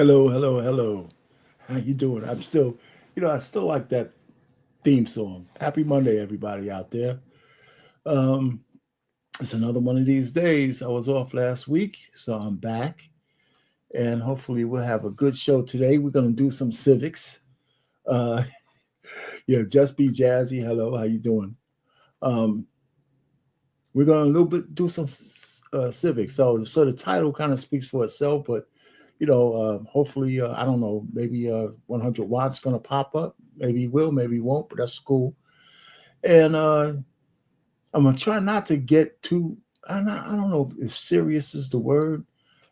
Hello, hello, hello. How you doing? I'm still, I still like that theme song. Happy Monday, everybody out there. Um, it's another one of these days. I was off last week, so I'm back, and hopefully we'll have a good show today. We're gonna do some civics. Uh, yeah, just be jazzy. Hello, how you doing? Um, we're gonna a little bit do some civics. So the title kind of speaks for itself, but hopefully, I don't know, maybe 100 watts going to pop up. Maybe he will, maybe he won't, but that's cool. And I'm going to try not to get too, I don't know if serious is the word.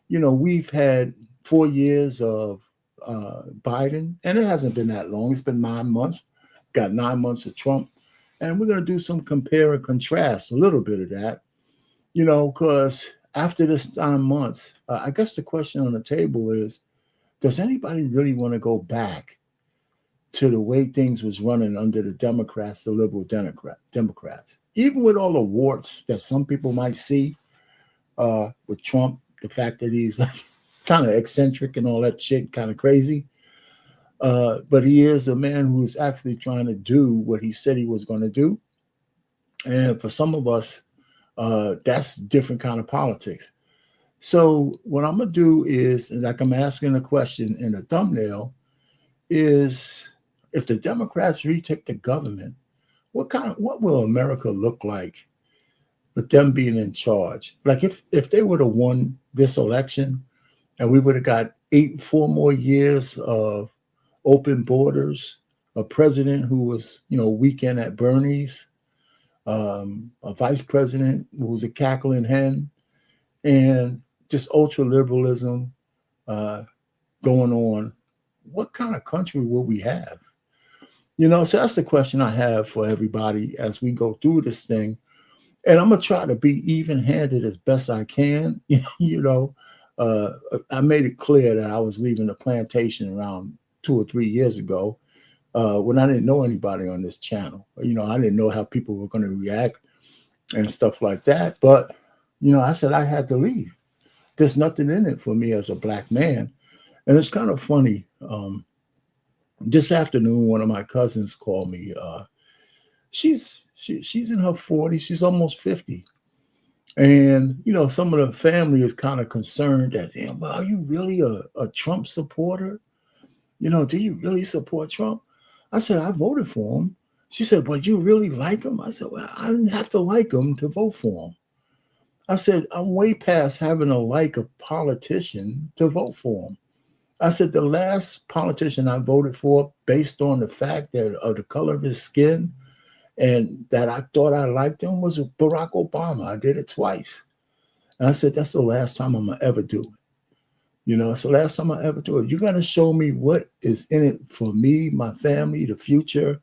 We've had 4 years of Biden, and it hasn't been that long. It's been 9 months. Got 9 months of Trump. And we're going to do some compare and contrast, a little bit of that, because after this 9 months, I guess the question on the table is, does anybody really want to go back to the way things was running under the Democrats, the liberal Democrats? Even with all the warts that some people might see with Trump, the fact that he's kind of eccentric and all that shit, kind of crazy. But he is a man who's actually trying to do what he said he was going to do. And for some of us, that's different kind of politics. So what I'm gonna do is, like I'm asking a question in the thumbnail, is if the Democrats retake the government, what will America look like with them being in charge? Like if they would have won this election and we would have got 4 more years of open borders, a president who was, weekend at Bernie's, a vice president who was a cackling hen, and just ultra liberalism uh, going on, what kind of country will we have? So that's the question I have for everybody as we go through this thing. And I'm gonna try to be even-handed as best I can. uh, I made it clear that I was leaving the plantation around 2 or 3 years ago when I didn't know anybody on this channel. I didn't know how people were going to react and stuff like that. But I said I had to leave. There's nothing in it for me as a black man. And it's kind of funny. This afternoon, one of my cousins called me. She's in her 40s. She's almost 50. And, some of the family is kind of concerned that, damn, well, are you really a Trump supporter? Do you really support Trump? I said, I voted for him. She said, but you really like him? I said, well, I didn't have to like him to vote for him. I said, I'm way past having to like a politician to vote for him. I said, the last politician I voted for based on the fact that of the color of his skin and that I thought I liked him was Barack Obama. I did it twice. And I said, that's the last time I'm going to ever do it. It's the last time I ever do it. You're going to show me what is in it for me, my family, the future.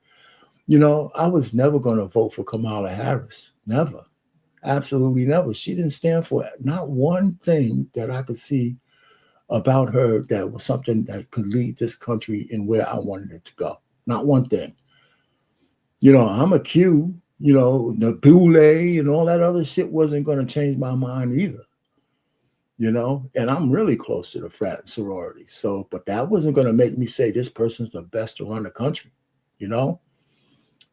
I was never going to vote for Kamala Harris. Never. Absolutely never. She didn't stand for not one thing that I could see about her that was something that could lead this country in where I wanted it to go. Not one thing. I'm a Q, the Boule and all that other shit wasn't going to change my mind either. And I'm really close to the frat and sorority. So, but that wasn't going to make me say this person's the best to run the country, you know?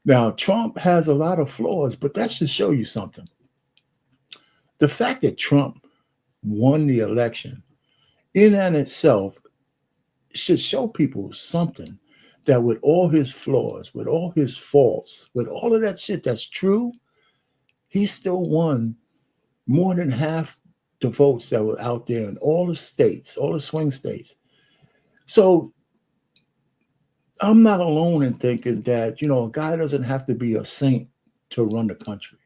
Now, Trump has a lot of flaws, but that should show you something. The fact that Trump won the election in and itself should show people something, that with all his flaws, with all his faults, with all of that shit that's true, he still won more than half the votes that were out there in all the states, all the swing states. So I'm not alone in thinking that, a guy doesn't have to be a saint to run the country.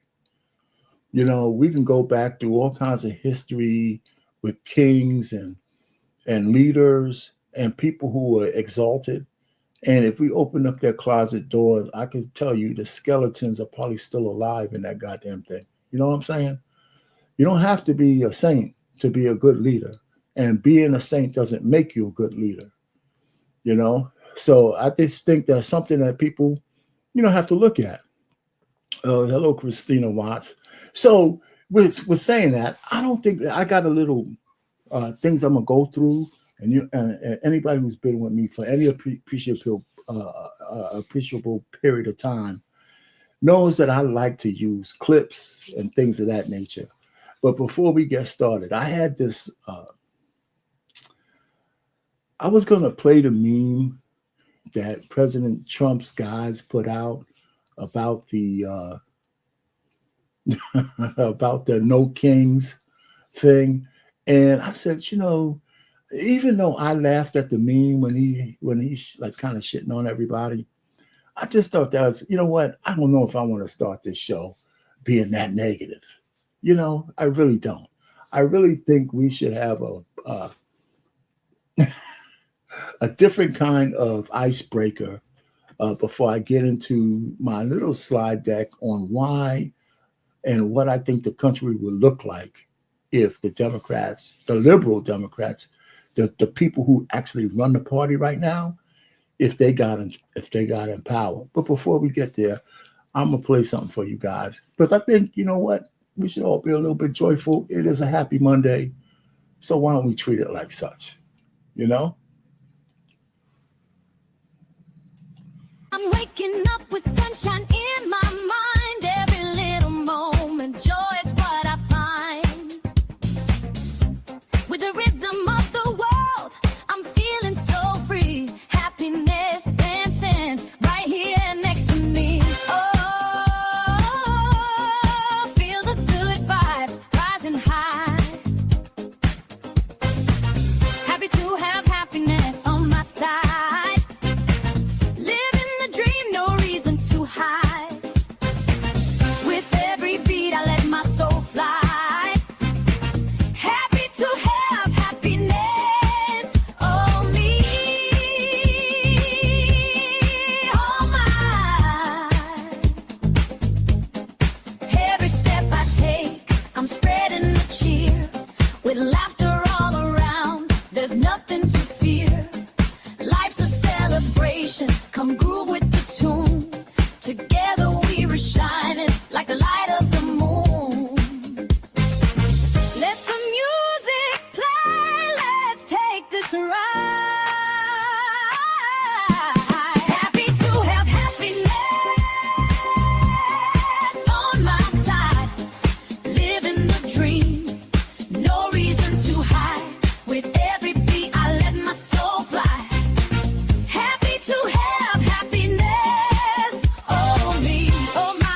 We can go back through all kinds of history with kings and leaders and people who were exalted. And if we open up their closet doors, I can tell you the skeletons are probably still alive in that goddamn thing. You know what I'm saying? You don't have to be a saint to be a good leader. And being a saint doesn't make you a good leader. So I just think that's something that people, have to look at. Hello, Christina Watts. So with saying that, I don't think I got a little things I'm gonna go through And anybody who's been with me for any appreciable period of time knows that I like to use clips and things of that nature. But before we get started, I had this. I was going to play the meme that President Trump's guys put out about the about the No Kings thing, and I said, even though I laughed at the meme when he's like kind of shitting on everybody, I just thought that was, what? I don't know if I want to start this show being that negative. I really don't. I really think we should have a different kind of icebreaker before I get into my little slide deck on why and what I think the country would look like if the Democrats, the liberal Democrats, the people who actually run the party right now, if they got in power. But before we get there, I'm gonna play something for you guys because I think we should all be a little bit joyful. It is a happy Monday, so why don't we treat it like such? I'm waking up with sunshine in my mind. Every little moment, joy is what I find. With the rhythm of the world, I'm feeling so free. Happiness dancing right here next to me. Oh, feel the good vibes rising high. Happy to have happiness on my side. Living the dream, no reason to hide. With every beat, I let my soul fly. Happy to have happiness on me. Oh my. Every step I take, I'm spreading the cheer. With laughter all around, there's nothing to fear. Life's a celebration, come groove with the tune. Together we were shining like the light of the moon. Let the music play, let's take this ride. Happy to have happiness on my side. Living the dream, no reason to hide. With every beat, I let my soul fly. Happy to have happiness on me, oh my.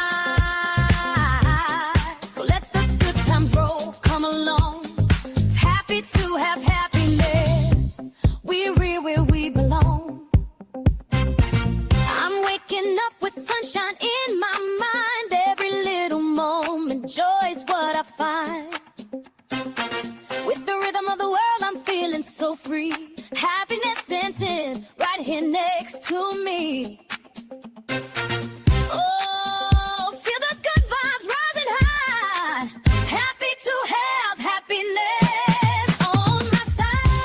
So let the good times roll, come along. Happy to have happiness. We're here where we belong. I'm waking up with sunshine in my mind. Every little moment, joy is what I find. With the rhythm of the world, I'm feeling so free. Happiness dancing right here next to me. Oh, feel the good vibes rising high. Happy to have happiness on my side.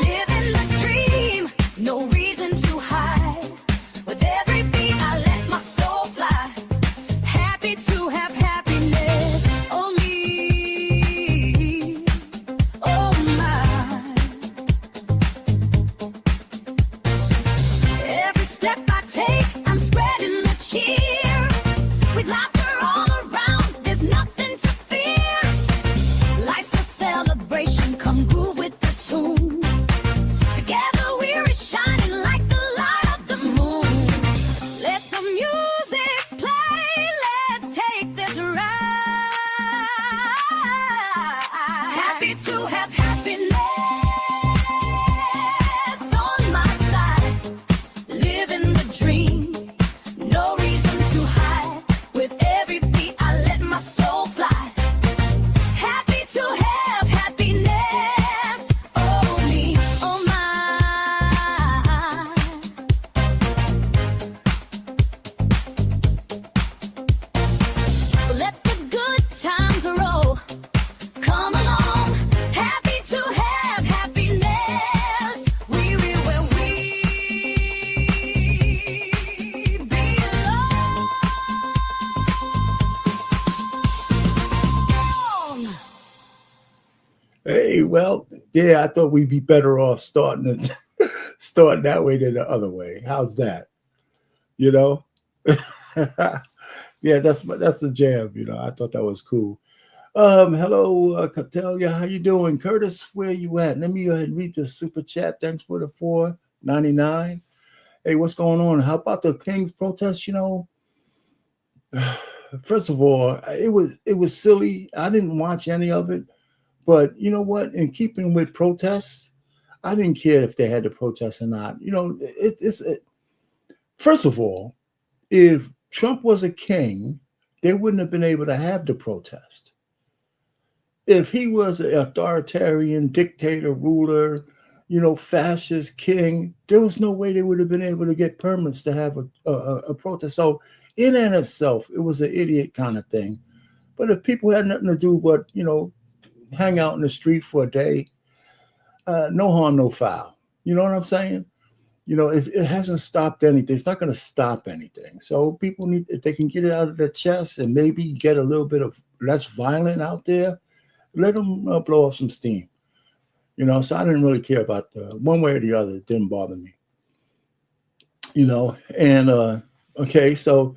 Living the dream, no reason to hide. With every beat, I let my soul fly. Happy to have happiness on me. Hey, well, yeah, I thought we'd be better off starting that way than the other way. How's that? You know? Yeah, that's the jam. I thought that was cool. Hello, Catellia, how you doing? Curtis, where you at? Let me go ahead and read the super chat. Thanks for the 4.99. Hey, what's going on? How about the King's protest? First of all, it was silly. I didn't watch any of it, but you know what? In keeping with protests, I didn't care if they had to protest or not. First of all, if Trump was a king, they wouldn't have been able to have the protest. If he was an authoritarian dictator, ruler, fascist king, there was no way they would have been able to get permits to have a protest. So, in and itself, it was an idiot kind of thing. But if people had nothing to do but, hang out in the street for a day, no harm, no foul. You know what I'm saying? It hasn't stopped anything. It's not going to stop anything. So people need, if they can get it out of their chest and maybe get a little bit of less violent out there, let them blow off some steam. So I didn't really care about one way or the other. It didn't bother me. And okay, so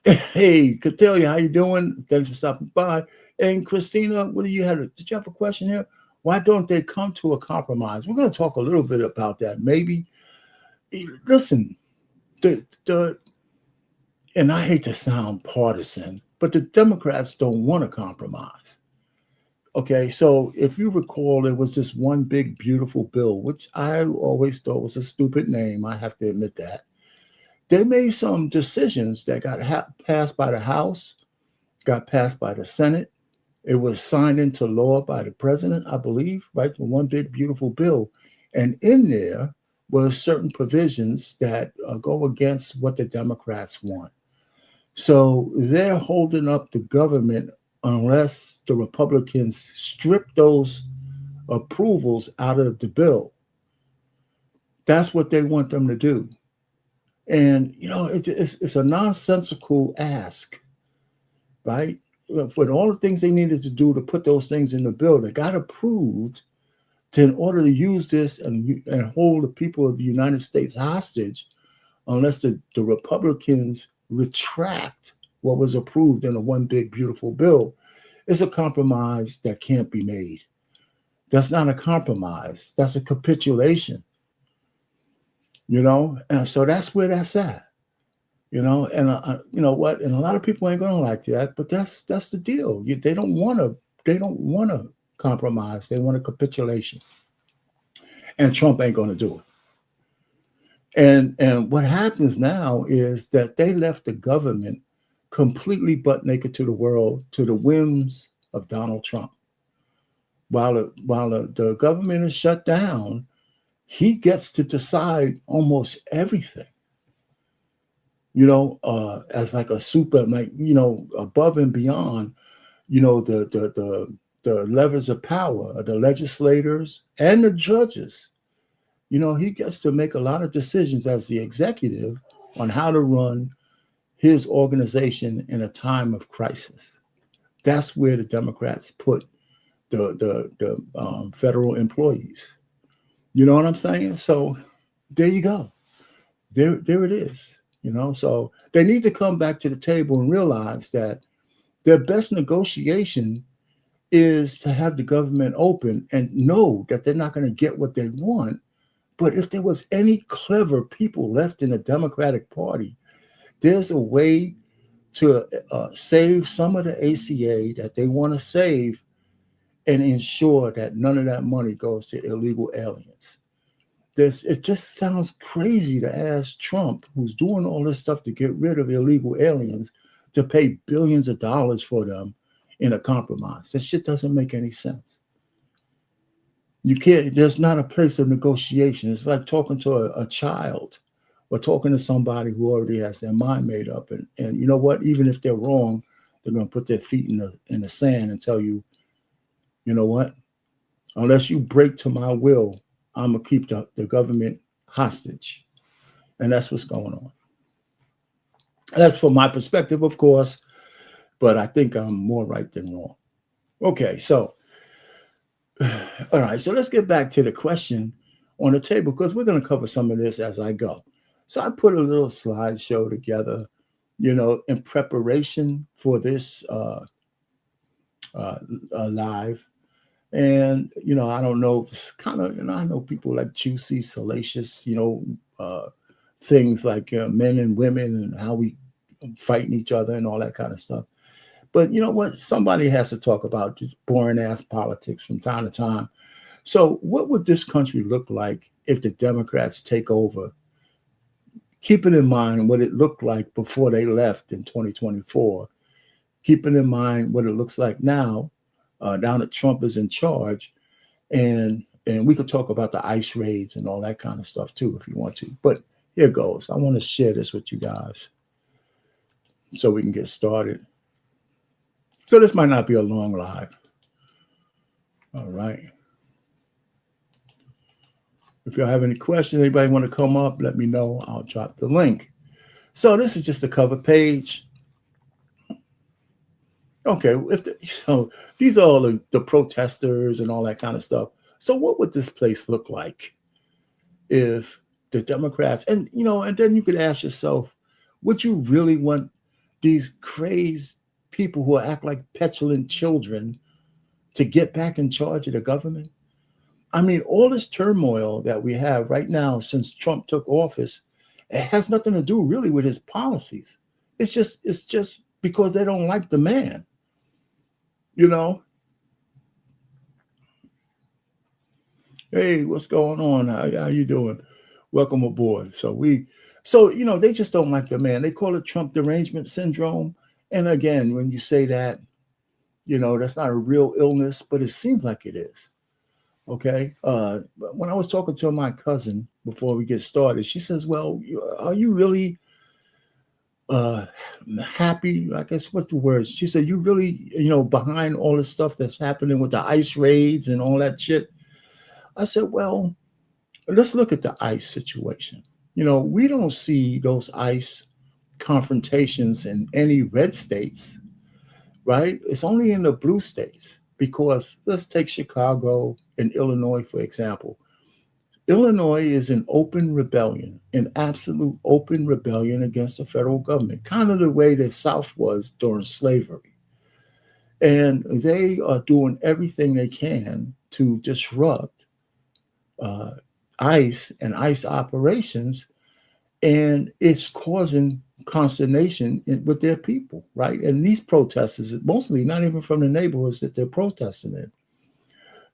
hey, Catellia, how you doing? Thanks for stopping by. And Christina, what do you have? Did you have a question here? Why don't they come to a compromise? We're going to talk a little bit about that. Maybe, listen, and I hate to sound partisan, but the Democrats don't want to compromise. Okay, so if you recall, there was this one big, beautiful bill, which I always thought was a stupid name. I have to admit that. They made some decisions that got passed by the House, got passed by the Senate. It was signed into law by the president, I believe, right? The one big, beautiful bill. And in there were certain provisions that go against what the Democrats want. So they're holding up the government unless the Republicans strip those approvals out of the bill. That's what they want them to do. And, it's a nonsensical ask, right? With all the things they needed to do to put those things in the bill, they got approved in order to use this and hold the people of the United States hostage unless the Republicans retract what was approved in a one big, beautiful bill. It's a compromise that can't be made. That's not a compromise. That's a capitulation. And so that's where that's at. And you know what? And a lot of people ain't gonna like that, but that's the deal. They don't want to compromise. They want a capitulation, and Trump ain't gonna do it. And what happens now is that they left the government completely butt naked to the world, to the whims of Donald Trump. While the government is shut down, he gets to decide almost everything. As like a super, like, above and beyond, the levers of power, the legislators and the judges. He gets to make a lot of decisions as the executive on how to run his organization in a time of crisis. That's where the Democrats put the federal employees. You know what I'm saying? So there you go. There it is. So they need to come back to the table and realize that their best negotiation is to have the government open and know that they're not going to get what they want. But if there was any clever people left in the Democratic Party, there's a way to save some of the ACA that they want to save and ensure that none of that money goes to illegal aliens. It just sounds crazy to ask Trump, who's doing all this stuff to get rid of illegal aliens, to pay billions of dollars for them in a compromise. That shit doesn't make any sense. You can't, there's not a place of negotiation. It's like talking to a child or talking to somebody who already has their mind made up. And you know what? Even if they're wrong, they're going to put their feet in the sand and tell you, you know what? Unless you break to my will, I'm going to keep the government hostage. And that's what's going on. That's from my perspective, of course, but I think I'm more right than wrong. Okay, so All right, so let's get back to the question on the table because we're going to cover some of this as I go. So I put a little slideshow together, in preparation for this uh, live. And, I don't know if it's kind of, I know people like juicy, salacious, things like men and women and how we fighting each other and all that kind of stuff. But you know what? Somebody has to talk about just boring ass politics from time to time. So, what would this country look like if the Democrats take over? Keeping in mind what it looked like before they left in 2024, keeping in mind what it looks like now, now that Trump is in charge, and we could talk about the ICE raids and all that kind of stuff too if you want to. But here goes. I want to share this with you guys so we can get started. So this might not be a long live. All right. If y'all have any questions, anybody want to come up, let me know. I'll drop the link. So this is just a cover page. Okay, these are all the protesters and all that kind of stuff. So what would this place look like if the Democrats, and then you could ask yourself, would you really want these crazed people who act like petulant children to get back in charge of the government? I mean, all this turmoil that we have right now since Trump took office, it has nothing to do really with his policies. It's just because they don't like the man. Hey, what's going on? How you doing? Welcome aboard. So they just don't like the man. They call it Trump derangement syndrome. And again, when you say that, that's not a real illness, but it seems like it is. Okay. When I was talking to my cousin before we get started, she says, well, are you really happy? I guess what's the word? She said, you really, behind all the stuff that's happening with the ICE raids and all that shit? I said, well, let's look at the ICE situation. We don't see those ICE confrontations in any red states, right? It's only in the blue states. Because let's take Chicago and Illinois, for example. Illinois is an open rebellion, an absolute open rebellion against the federal government, kind of the way the South was during slavery. And they are doing everything they can to disrupt ICE and ICE operations, and it's causing consternation with their people, right? And these protesters, mostly not even from the neighborhoods that they're protesting in.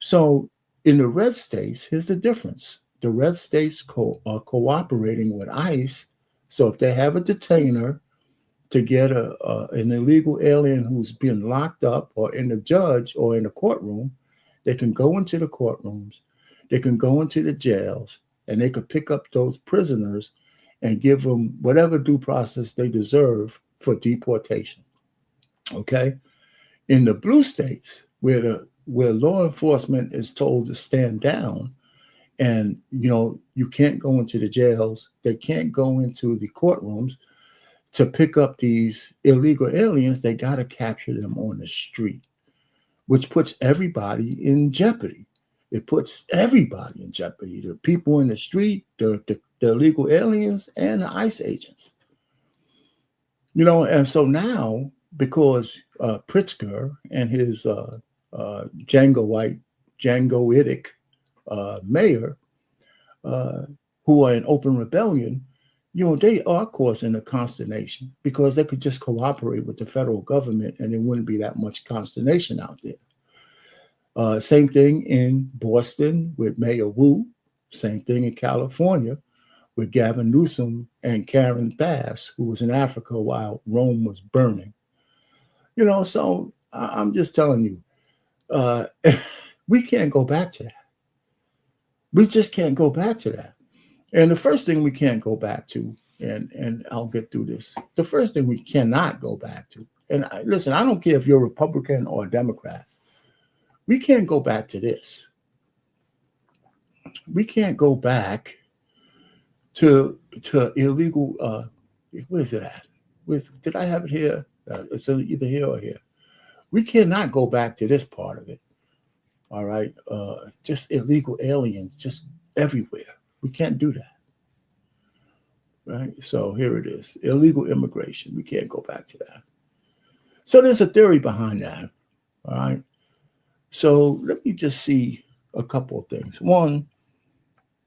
So in the red states, here's the difference. The red states are cooperating with ICE. So if they have a detainer to get an illegal alien who's been locked up or in the judge or in the courtroom, they can go into the courtrooms, they can go into the jails, and they could pick up those prisoners and give them whatever due process they deserve for deportation. Okay? In the blue states, where law enforcement is told to stand down, and you can't go into the jails, they can't go into the courtrooms to pick up these illegal aliens, they got to capture them on the street, which puts everybody in jeopardy. It puts everybody in jeopardy. The people in the street, the illegal aliens, and the ICE agents. And so now, because Pritzker and his Djangoitic mayor, who are in open rebellion, they are causing a consternation because they could just cooperate with the federal government and there wouldn't be that much consternation out there. Same thing in Boston with Mayor Wu. Same thing in California with Gavin Newsom and Karen Bass, who was in Africa while Rome was burning. So I'm just telling you, we can't go back to that. We just can't go back to that. And the first thing we can't go back to, and I'll get through this, the first thing we cannot go back to, and listen, I don't care if you're a Republican or a Democrat, we can't go back to this. We can't go back to illegal, where is it at? Did I have it here? It's either here or here. We cannot go back to this part of it. All right. Just illegal aliens, just everywhere. We can't do that. Right. So here it is, illegal immigration. We can't go back to that. So there's a theory behind that. All right. So let me just see a couple of things. One,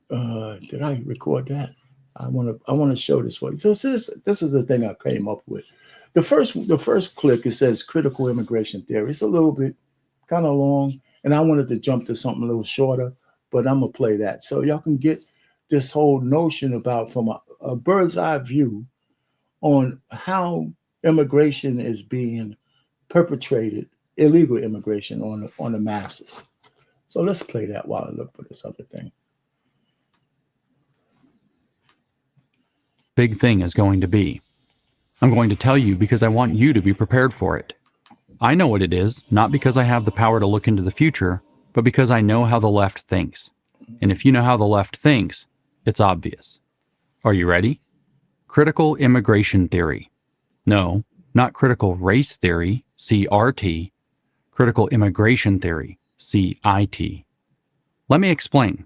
did I record that? I want to show this for you. So this is the thing I came up with. The first clip, it says critical immigration theory. It's a little bit kind of long, and I wanted to jump to something a little shorter, but I'm gonna play that so y'all can get this whole notion about from a bird's eye view on how immigration is being perpetrated, illegal immigration on the masses. So let's play that while I look for this other thing. Big thing is going to be. I'm going to tell you because I want you to be prepared for it. I know what it is, not because I have the power to look into the future, but because I know how the left thinks. And if you know how the left thinks, it's obvious. Are you ready? Critical immigration theory. No, not critical race theory, CRT. Critical immigration theory, CIT. Let me explain.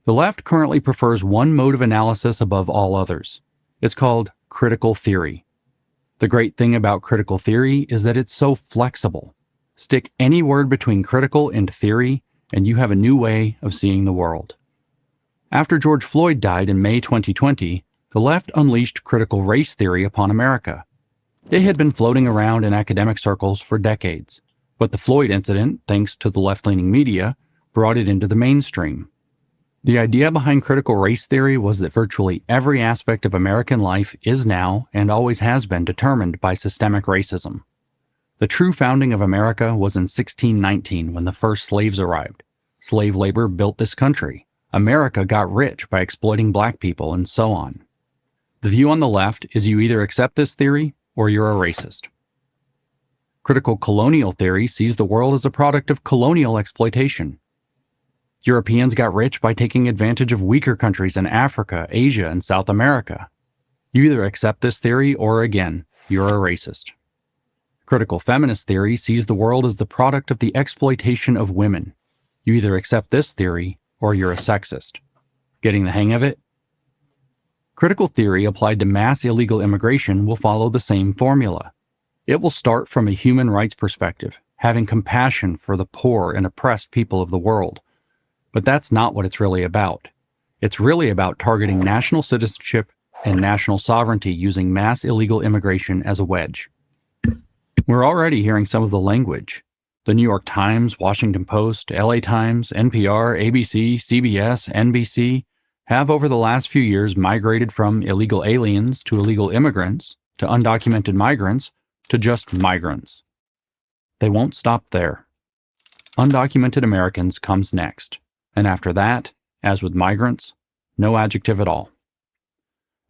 The left currently prefers one mode of analysis above all others. It's called critical theory. The great thing about critical theory is that it's so flexible. Stick any word between critical and theory, and you have a new way of seeing the world. After George Floyd died in May 2020, the left unleashed critical race theory upon America. It had been floating around in academic circles for decades, but the Floyd incident, thanks to the left-leaning media, brought it into the mainstream. The idea behind critical race theory was that virtually every aspect of American life is now and always has been determined by systemic racism. The true founding of America was in 1619 when the first slaves arrived. Slave labor built this country. America got rich by exploiting black people, and so on. The view on the left is you either accept this theory or you're a racist. Critical colonial theory sees the world as a product of colonial exploitation. Europeans got rich by taking advantage of weaker countries in Africa, Asia, and South America. You either accept this theory or, again, you're a racist. Critical feminist theory sees the world as the product of the exploitation of women. You either accept this theory or you're a sexist. Getting the hang of it? Critical theory applied to mass illegal immigration will follow the same formula. It will start from a human rights perspective, having compassion for the poor and oppressed people of the world. But that's not what it's really about. It's really about targeting national citizenship and national sovereignty using mass illegal immigration as a wedge. We're already hearing some of the language. The New York Times, Washington Post, LA Times, NPR, ABC, CBS, NBC have over the last few years migrated from illegal aliens to illegal immigrants to undocumented migrants to just migrants. They won't stop there. Undocumented Americans comes next. And after that, as with migrants, no adjective at all.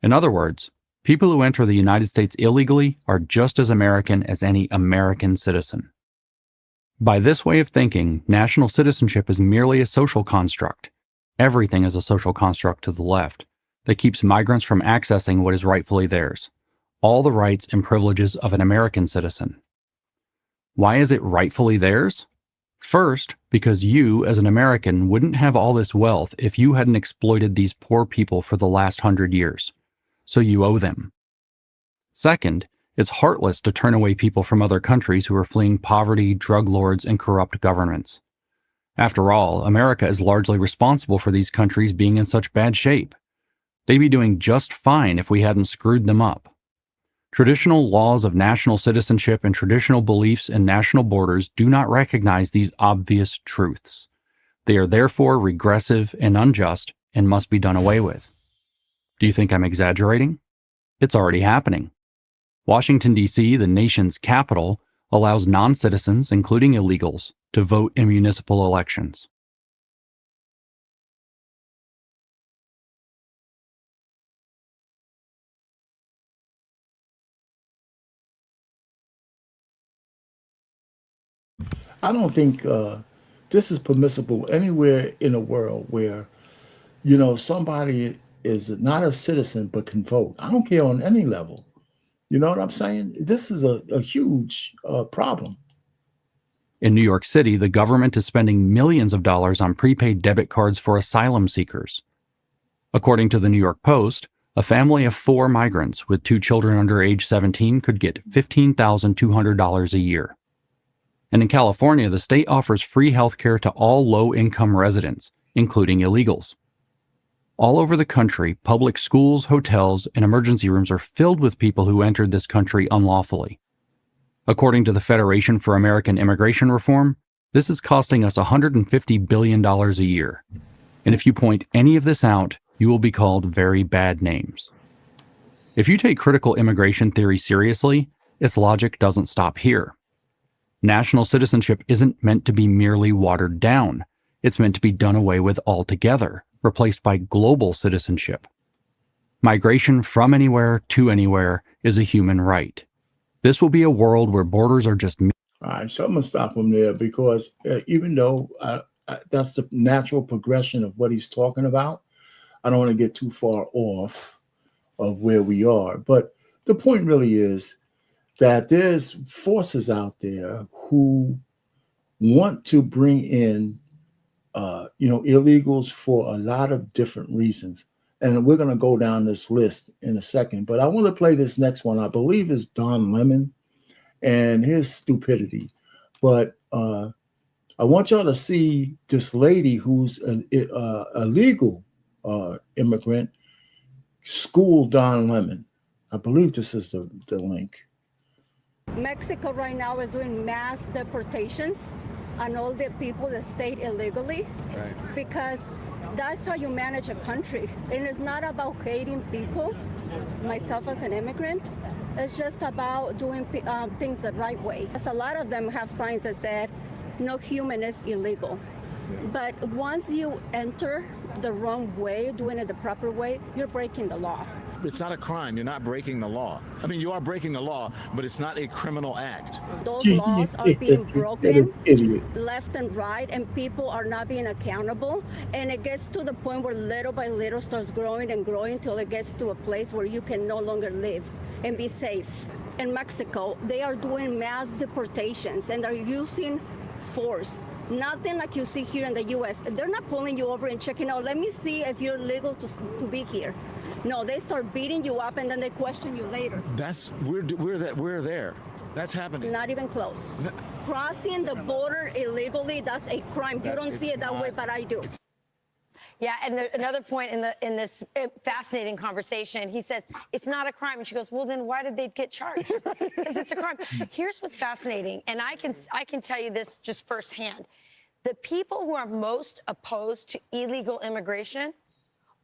In other words, people who enter the United States illegally are just as American as any American citizen. By this way of thinking, national citizenship is merely a social construct. Everything is a social construct to the left that keeps migrants from accessing what is rightfully theirs, all the rights and privileges of an American citizen. Why is it rightfully theirs? First, because you, as an American, wouldn't have all this wealth if you hadn't exploited these poor people for the last 100 years. So you owe them. Second, it's heartless to turn away people from other countries who are fleeing poverty, drug lords, and corrupt governments. After all, America is largely responsible for these countries being in such bad shape. They'd be doing just fine if we hadn't screwed them up. Traditional laws of national citizenship and traditional beliefs in national borders do not recognize these obvious truths. They are therefore regressive and unjust and must be done away with. Do you think I'm exaggerating? It's already happening. Washington, D.C., the nation's capital, allows non-citizens, including illegals, to vote in municipal elections. I don't think this is permissible anywhere in the world where, somebody is not a citizen but can vote. I don't care on any level. You know what I'm saying? This is a huge problem. In New York City, the government is spending millions of dollars on prepaid debit cards for asylum seekers. According to the New York Post, a family of 4 migrants with 2 children under age 17 could get $15,200 a year. And in California, the state offers free health care to all low-income residents, including illegals. All over the country, public schools, hotels, and emergency rooms are filled with people who entered this country unlawfully. According to the Federation for American Immigration Reform, this is costing us $150 billion a year. And if you point any of this out, you will be called very bad names. If you take critical immigration theory seriously, its logic doesn't stop here. National citizenship isn't meant to be merely watered down. It's meant to be done away with altogether, replaced by global citizenship. Migration from anywhere to anywhere is a human right. This will be a world where borders are just... All right, so I'm going to stop him there because even though that's the natural progression of what he's talking about, I don't want to get too far off of where we are. But the point really is that there's forces out there who want to bring in, illegals for a lot of different reasons. And we're going to go down this list in a second. But I want to play this next one. I believe is Don Lemon and his stupidity. But I want y'all to see this lady who's a legal immigrant school Don Lemon. I believe this is the link. Mexico right now is doing mass deportations on all the people that stayed illegally, right? Because that's how you manage a country. And it's not about hating people, myself as an immigrant. It's just about doing things the right way. As a lot of them have signs that said, no human is illegal. But once you enter the wrong way, doing it the proper way, you're breaking the law. It's not a crime. You're not breaking the law. I mean, you are breaking the law, but it's not a criminal act. Those laws are being broken left and right, and people are not being accountable. And it gets to the point where little by little starts growing and growing till it gets to a place where you can no longer live and be safe. In Mexico, they are doing mass deportations and they're using force. Nothing like you see here in the U.S. They're not pulling you over and checking out, let me see if you're legal to be here. No, they start beating you up and then they question you later. We're there. That's happening. Not even close. No. Crossing the border illegally, that's a crime. You don't see it that way, but I do. Yeah, and another point in this fascinating conversation, he says, it's not a crime. And she goes, well, then why did they get charged? Because it's a crime. Here's what's fascinating, and I can tell you this just firsthand. The people who are most opposed to illegal immigration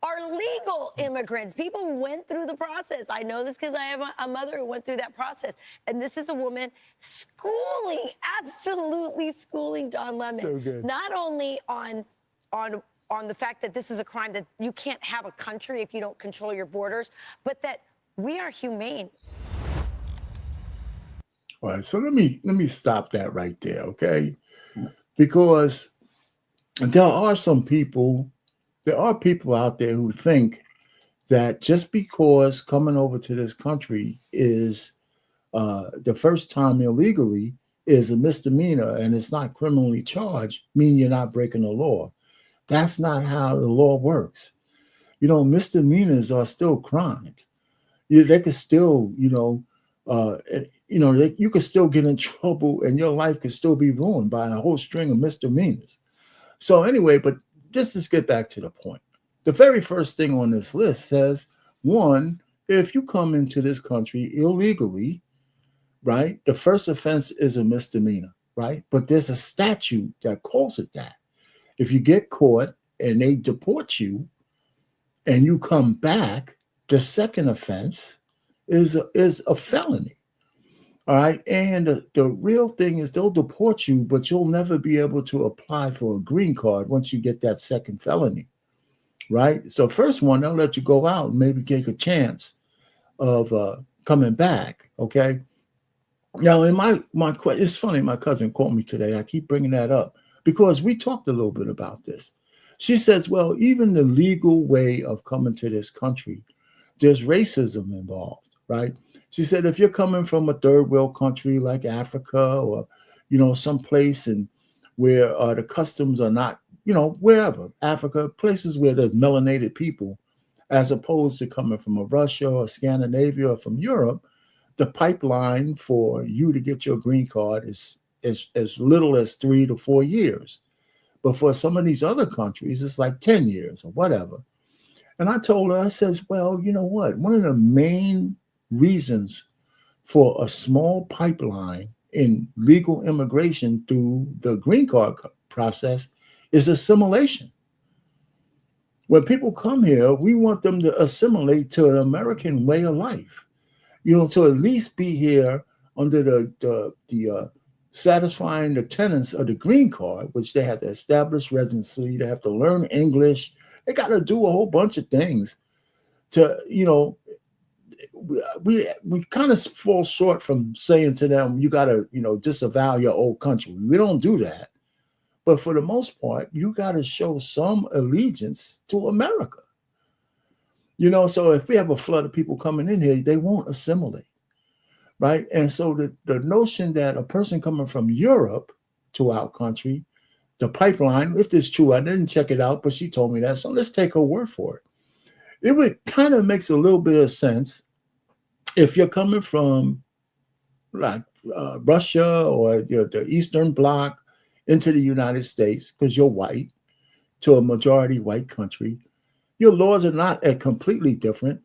are legal immigrants, people who went through the process. I know this because I have a mother who went through that process. And this is a woman absolutely schooling Don Lemon. So good. Not only on the fact that this is a crime, that you can't have a country if you don't control your borders, but that we are humane. All right, so let me stop that right there, okay? Because there are people out there who think that just because coming over to this country is the first time illegally is a misdemeanor and it's not criminally charged, mean you're not breaking the law. That's not how the law works. Misdemeanors are still crimes. They could still, you could still get in trouble and your life could still be ruined by a whole string of misdemeanors. So anyway, but just to get back to the point, the very first thing on this list says, one, if you come into this country illegally, right, the first offense is a misdemeanor, right? But there's a statute that calls it that. If you get caught and they deport you and you come back, the second offense is a felony. All right. And the real thing is they'll deport you, but you'll never be able to apply for a green card once you get that second felony. Right. So first one, they'll let you go out and maybe take a chance of coming back. OK. Now, in my question, it's funny. My cousin called me today. I keep bringing that up because we talked a little bit about this. She says, well, even the legal way of coming to this country, there's racism involved. Right. She said, if you're coming from a third world country like Africa or, some place and where the customs are not, wherever, Africa, places where there's melanated people, as opposed to coming from a Russia or Scandinavia or from Europe. The pipeline for you to get your green card is as little as 3 to 4 years. But for some of these other countries, it's like 10 years or whatever. And I told her, I says, well, you know what? One of the main reasons for a small pipeline in legal immigration through the green card process is assimilation. When people come here, we want them to assimilate to an American way of life, to at least be here under the satisfying the tenets of the green card, which they have to establish residency, they have to learn English, they got to do a whole bunch of things to, we kind of fall short from saying to them, you got to, disavow your old country. We don't do that. But for the most part, you got to show some allegiance to America. So if we have a flood of people coming in here, they won't assimilate. Right. And so the notion that a person coming from Europe to our country, the pipeline, if this is true, I didn't check it out, but she told me that. So let's take her word for it. It would kind of makes a little bit of sense if you're coming from like Russia or the Eastern Bloc into the United States, because you're white, to a majority white country. Your laws are not completely different.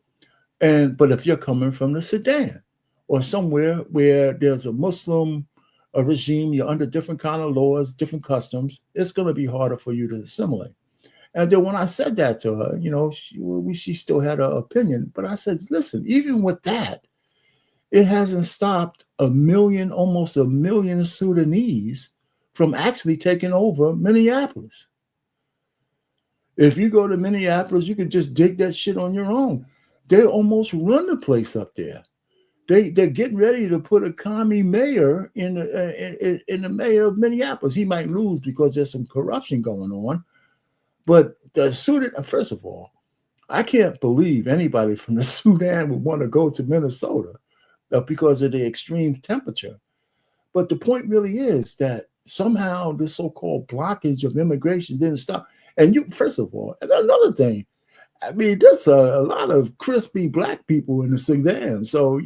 But if you're coming from the Sudan, or somewhere where there's a Muslim regime, you're under different kind of laws, different customs, it's going to be harder for you to assimilate. And then when I said that to her, she still had her opinion. But I said, listen, even with that, it hasn't stopped almost a million Sudanese from actually taking over Minneapolis. If you go to Minneapolis, you can just dig that shit on your own. They almost run the place up there. They're getting ready to put a commie mayor in the mayor of Minneapolis. He might lose because there's some corruption going on. But the Sudan, first of all, I can't believe anybody from the Sudan would want to go to Minnesota because of the extreme temperature. But the point really is that somehow this so-called blockage of immigration didn't stop. And first of all, and another thing, I mean, there's a lot of crispy black people in the Sudan. So,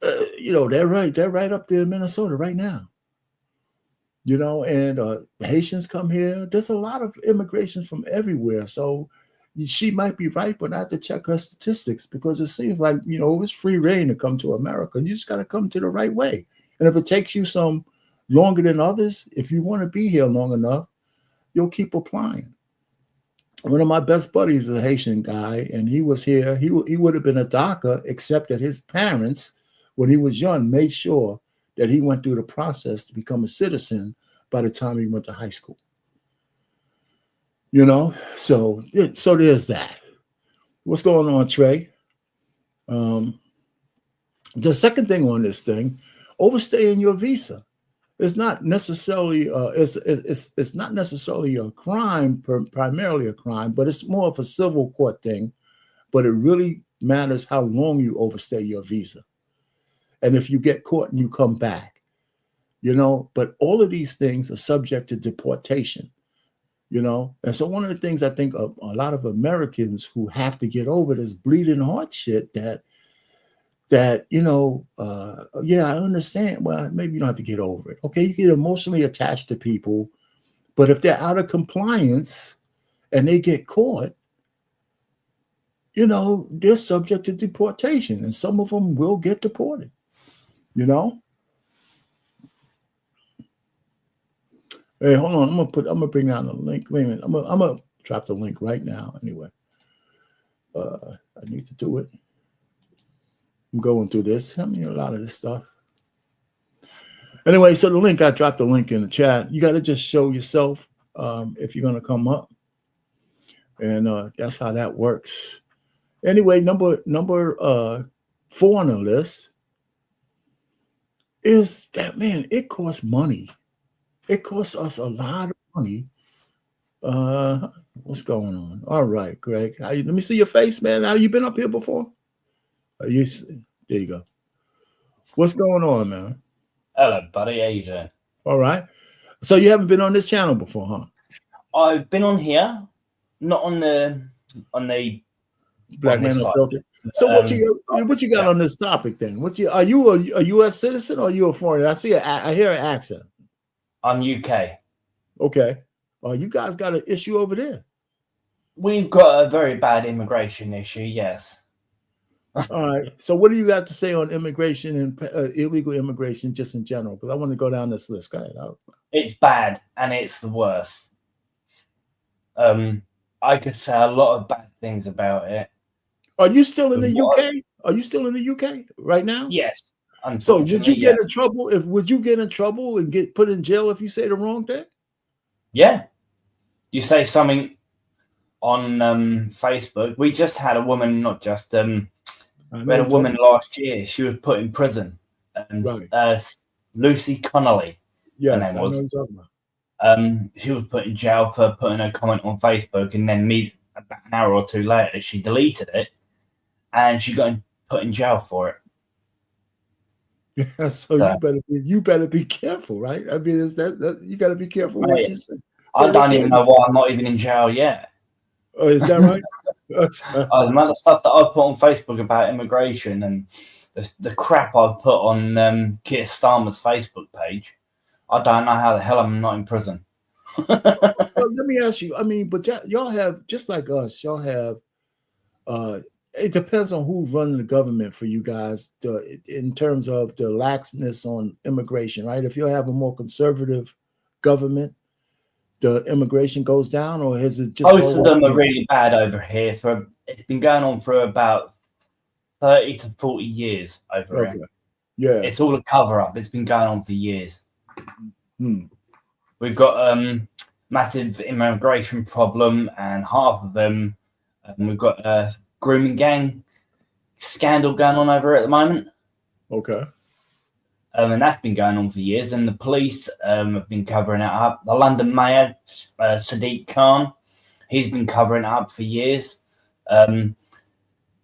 they're right up there in Minnesota right now. And Haitians come here. There's a lot of immigration from everywhere. So she might be right, but I have to check her statistics because it seems like, it's free reign to come to America. You just got to come to the right way. And if it takes you some longer than others, if you want to be here long enough, you'll keep applying. One of my best buddies is a Haitian guy, and he was here. He would have been a DACA, except that his parents, when he was young, made sure that he went through the process to become a citizen by the time he went to high school. So there's that. What's going on, Trey? The second thing on this thing, overstaying your visa. It's not necessarily it's not necessarily a crime, primarily a crime, but it's more of a civil court thing. But it really matters how long you overstay your visa, and if you get caught and you come back, But all of these things are subject to deportation, And so one of the things I think a lot of Americans who have to get over this bleeding heart shit that I understand. Well, maybe you don't have to get over it. Okay, you get emotionally attached to people, but if they're out of compliance and they get caught, they're subject to deportation, and some of them will get deported. Hey, hold on. I'm gonna bring down the link. Wait a minute. I'm gonna drop the link right now. Anyway, I need to do it. I'm going through this. I mean, a lot of this stuff. Anyway, so I dropped the link in the chat. You got to just show yourself if you're going to come up. And that's how that works. Anyway, number 4 on the list is that, man, it costs money. It costs us a lot of money. What's going on? All right, Greg. Let me see your face, man. Have you been up here before? There you go. What's going on, man? Hello, buddy. How you doing? All right. So you haven't been on this channel before, huh? I've been on here, not on the Black on Man this side. Unfiltered. So what you got yeah. on this topic then? Are you a U.S. citizen or are you a foreigner? I hear an accent. I'm UK. Okay. You guys got an issue over there. We've got a very bad immigration issue. Yes. All right. So what do you got to say on immigration and illegal immigration just in general? Because I want to go down this list. Go ahead. It's bad and it's the worst. I could say a lot of bad things about it. Are you still in the UK? Are you still in the UK right now? Yes. So would you get in trouble would you get in trouble and get put in jail if you say the wrong thing? Yeah. You say something on Facebook. We just had a woman, not just we had a woman last year. She was put in prison. And Lucy Connolly. Yes, her name was. I know what you're talking about. She was put in jail for putting a comment on Facebook, and then about an hour or two later, she deleted it, and she got put in jail for it. Yeah, so you better be careful, right? I mean, is that you got to be careful what you say. I don't even know why I'm not even in jail yet. Oh, is that right? The amount of stuff that I've put on Facebook about immigration and the crap I've put on Keir Starmer's Facebook page, I don't know how the hell I'm not in prison. Well, let me ask you. I mean, but y'all have, just like us, y'all have. It depends on who's running the government for you guys. In terms of the laxness on immigration, right? If you have a more conservative government, the immigration goes down, or is it just most of them are really bad over here? It's been going on for about 30 to 40 years over here. Yeah, it's all a cover up. It's been going on for years. We've got massive immigration problem, and half of them, we've got a grooming gang scandal going on over at the moment. Okay. And that's been going on for years, and the police have been covering it up. The London Mayor, Sadiq Khan, he's been covering it up for years. Have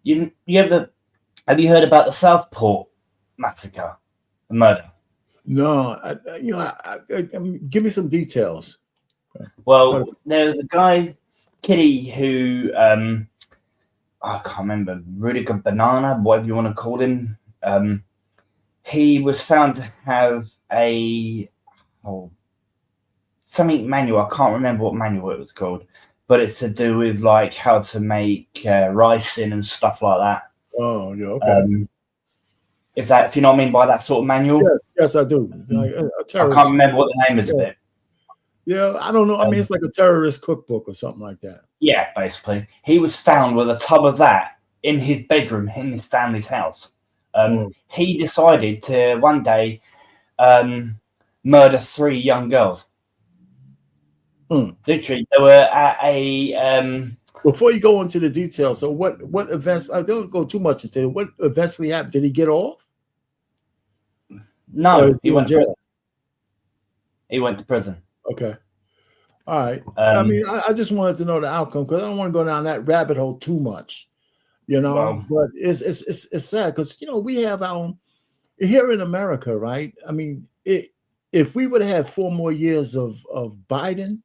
you heard about the Southport massacre, the murder? No, give me some details. Well, there's a guy, Kitty, who I can't remember, Rudiger Banana, whatever you want to call him. He was found to have something manual. I can't remember what manual it was called, but it's to do with like how to make ricin and stuff like that. Oh, yeah, okay. If you know what I mean by that sort of manual. Yes, I do. Like a terrorist. I can't remember what the name is of it. Yeah, I don't know. I mean, it's like a terrorist cookbook or something like that. Yeah, basically. He was found with a tub of that in his bedroom in his family's house. He decided to one day murder 3 young girls. Literally, they were at a. Before you go into the details, so what events? I don't go too much into it. What eventually happened? Did he get off? No, he went to prison. He went to prison. Okay. All right. I mean, I just wanted to know the outcome because I don't want to go down that rabbit hole too much, you know. Well, but it's sad because we have our own here in America, right? I mean, if we would have had 4 more years of Biden,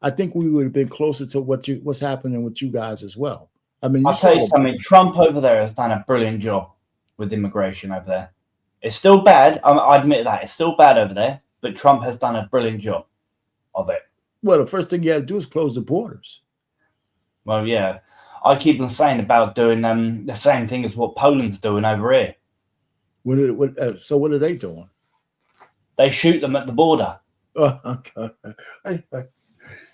I think we would have been closer to what's happening with you guys as well. I mean, I'll tell you something. Trump over there has done a brilliant job with immigration over there. It's still bad. I admit that it's still bad over there, but Trump has done a brilliant job of it. Well, the first thing you have to do is close the borders. Well, yeah. I keep on saying about doing the same thing as what Poland's doing over here. So what are they doing? They shoot them at the border. Oh, God.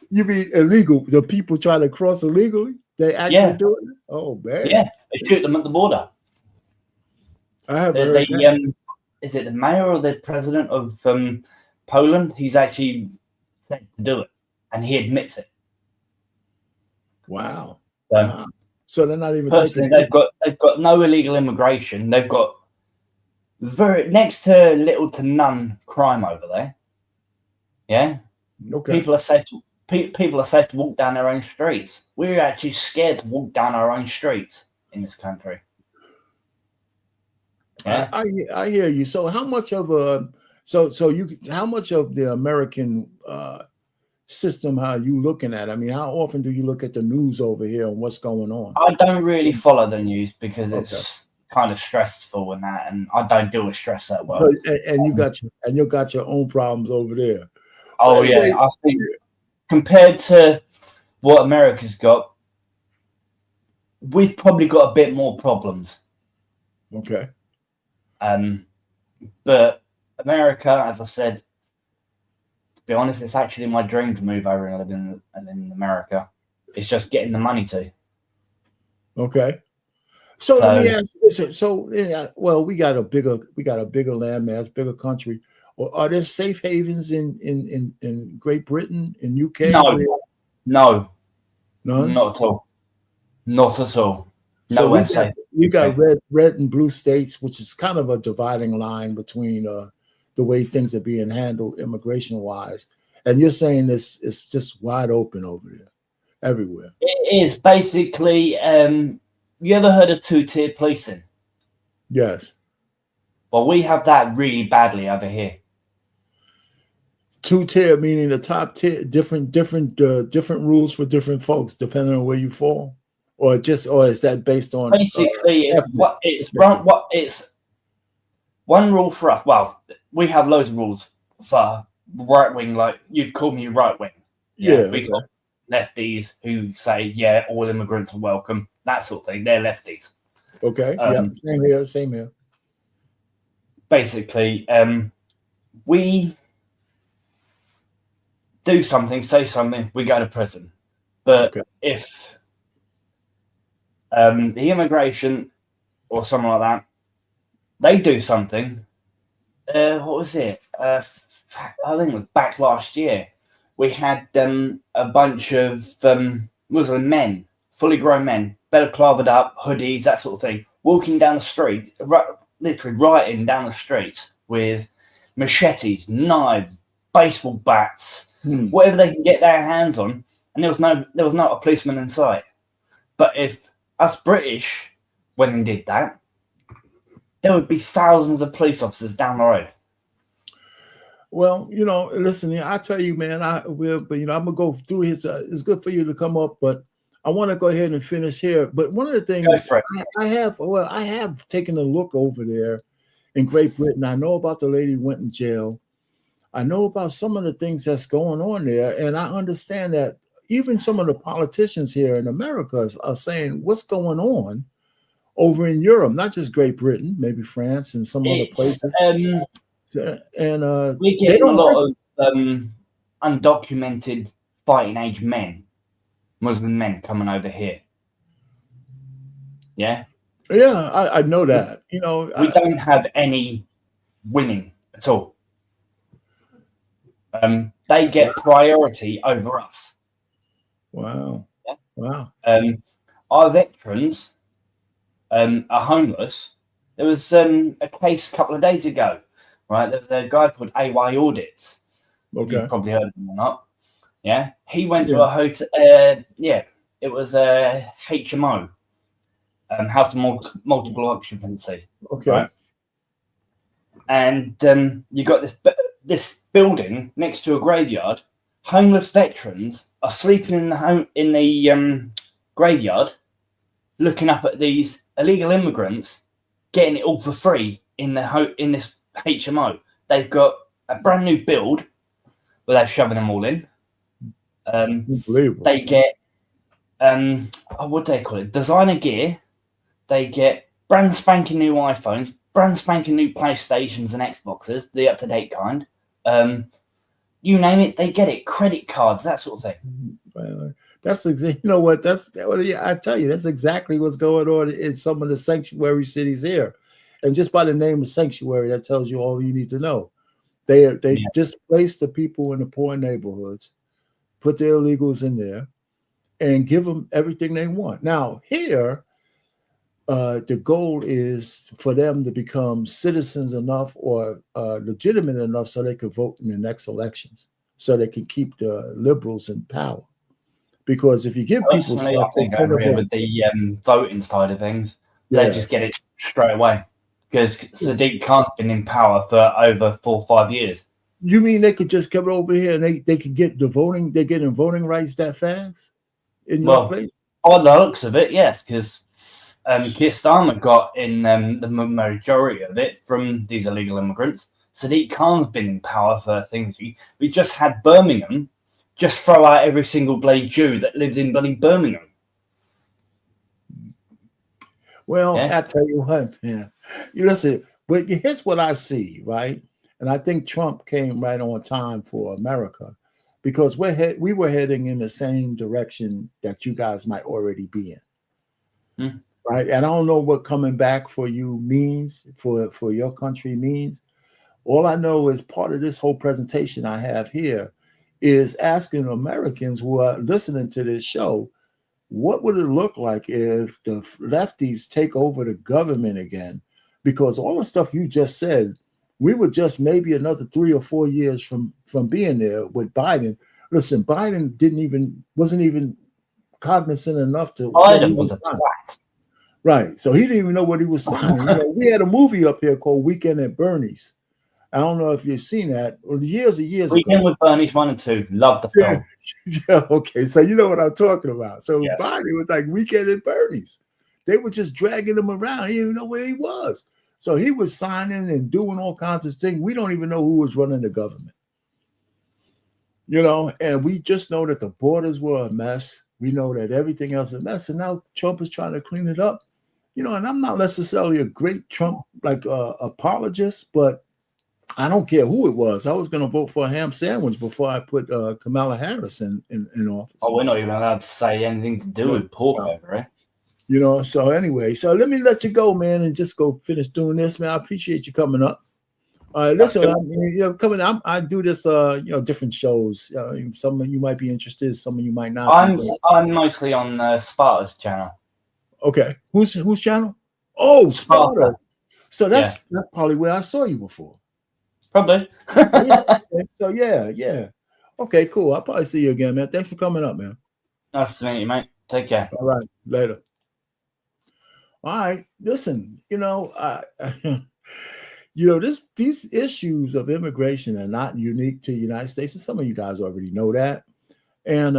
You mean illegal? The people trying to cross illegally? They actually do it? Oh, man. Yeah, they shoot them at the border. I have heard that. Is it the mayor or the president of Poland? He's actually said to do it, and he admits it. Wow. So they're not even personally, they've got no illegal immigration. They've got next to little to none crime over there. Yeah. Okay. People are safe to walk down their own streets. We're actually scared to walk down our own streets in this country. Yeah. I hear you. So how much of So how much of the American system, how are you looking at? I mean, how often do you look at the news over here and what's going on? I don't really follow the news because Okay. it's kind of stressful and that, and I don't deal with stress that well. And you got your own problems over there. Oh But anyway, yeah, I think compared to what America's got, we've probably got a bit more problems. okay. But America, as I said, to be honest, it's actually my dream to move over and live in America. It's just getting the money to. Okay. So let me ask you this. So well, we got a bigger landmass, bigger country. Or are there safe havens in Great Britain, in UK? No, None? not at all. Not at all. So Nowhere safe. you got red and blue states, which is kind of a dividing line between the way things are being handled immigration wise. And you're saying it's just wide open over there, everywhere. It is basically. You ever heard of two-tier policing? Yes. Well, we have that really badly over here. Two-tier meaning the top tier, different rules for different folks depending on where you fall, or is that based on basically it's one rule for us. Well, we have loads of rules for right wing, like you'd call me right wing. We got lefties who say all immigrants are welcome, that sort of thing. They're lefties. Okay. Same here. Basically, we do something, say something, we go to prison. But if the immigration or someone like that, they do something, what was it? I think it was back last year. We had a bunch of Muslim men, fully grown men, better clavered up, hoodies, that sort of thing, walking down the street, literally riding down the street with machetes, knives, baseball bats, whatever they can get their hands on, and there was not a policeman in sight. But if us British went and did that, there would be thousands of police officers down the road. Well, listen, I tell you, man, but I'm gonna go through his. It's good for you to come up, but I want to go ahead and finish here. But one of the things I have taken a look over there in Great Britain. I know about the lady who went in jail. I know about some of the things that's going on there, and I understand that even some of the politicians here in America are saying what's going on over in Europe, not just Great Britain, maybe France and some other places. And we're getting a lot of undocumented fighting age men, Muslim men coming over here. Yeah, I know that. we don't have any women at all. They get priority over us. Wow. Yeah? Wow. Our veterans are homeless. There was a case a couple of days ago, right? There was a guy called AY Audits. Okay. You've probably heard of him or not. Yeah. He went to a hotel. It was a HMO, House of Multiple Occupancy. Okay. Right? And you got this building next to a graveyard. Homeless veterans are sleeping in the graveyard, looking up at these illegal immigrants, getting it all for free in this HMO. They've got a brand new build where they're shoving them all in. Unbelievable. They get what do they call it? Designer gear. They get brand spanking new iPhones, brand spanking new PlayStations and Xboxes, the up-to-date kind. You name it, they get it. Credit cards, that sort of thing. That's exactly. You know what? I tell you, that's exactly what's going on in some of the sanctuary cities here. And just by the name of sanctuary, that tells you all you need to know. They displace the people in the poor neighborhoods, put the illegals in there, and give them everything they want. Now here, the goal is for them to become citizens enough or legitimate enough so they could vote in the next elections, so they can keep the liberals in power. Because if you give people, I think over here with the voting side of things, they just get it straight away. because Sadiq Khan's been in power for over 4 or 5 years. You mean they could just come over here and they could get the voting? They're getting voting rights that fast in your place? By the looks of it, yes, because Keir Starmer got in the majority of it from these illegal immigrants. Sadiq Khan's been in power for things. We just had Birmingham just throw out every single bloody Jew that lives in bloody Birmingham. Well, yeah. I tell you what, man. You listen, but here's what I see, right? And I think Trump came right on time for America because we were heading in the same direction that you guys might already be in, right? And I don't know what coming back for you means, for your country means. All I know is part of this whole presentation I have here is asking Americans who are listening to this show, what would it look like if the lefties take over the government again? Because all the stuff you just said, we were just maybe another 3 or 4 years from being there with Biden. Listen, Biden wasn't even cognizant enough to. Biden was a twat. Right. So he didn't even know what he was signing. We had a movie up here called Weekend at Bernie's. I don't know if you've seen that. Years and years Weekend ago. with Bernie's 1 and 2. Love the film. Yeah, okay. So you know what I'm talking about. So yes. Biden was like Weekend at Bernie's. They were just dragging him around. He didn't even know where he was. So he was signing and doing all kinds of things. We don't even know who was running the government. And we just know that the borders were a mess. We know that everything else is a mess. And now Trump is trying to clean it up. And I'm not necessarily a great Trump apologist, but I don't care who it was. I was going to vote for a ham sandwich before I put Kamala Harris in office. Oh, we're not even allowed to say anything to do with pork over here. So anyway, so let me let you go, man, and just go finish doing this, man. I appreciate you coming up. All right, listen, coming up, I do this, different shows. Some of you might be interested, some of you might not. I'm mostly on Sparta's channel. Okay, whose channel? Oh, Sparta. So that's probably where I saw you before. Probably. So yeah. Okay, cool. I'll probably see you again, man. Thanks for coming up, man. Nice to meet you, mate. Take care. All right, later. All right, listen. These issues of immigration are not unique to the United States, and some of you guys already know that. And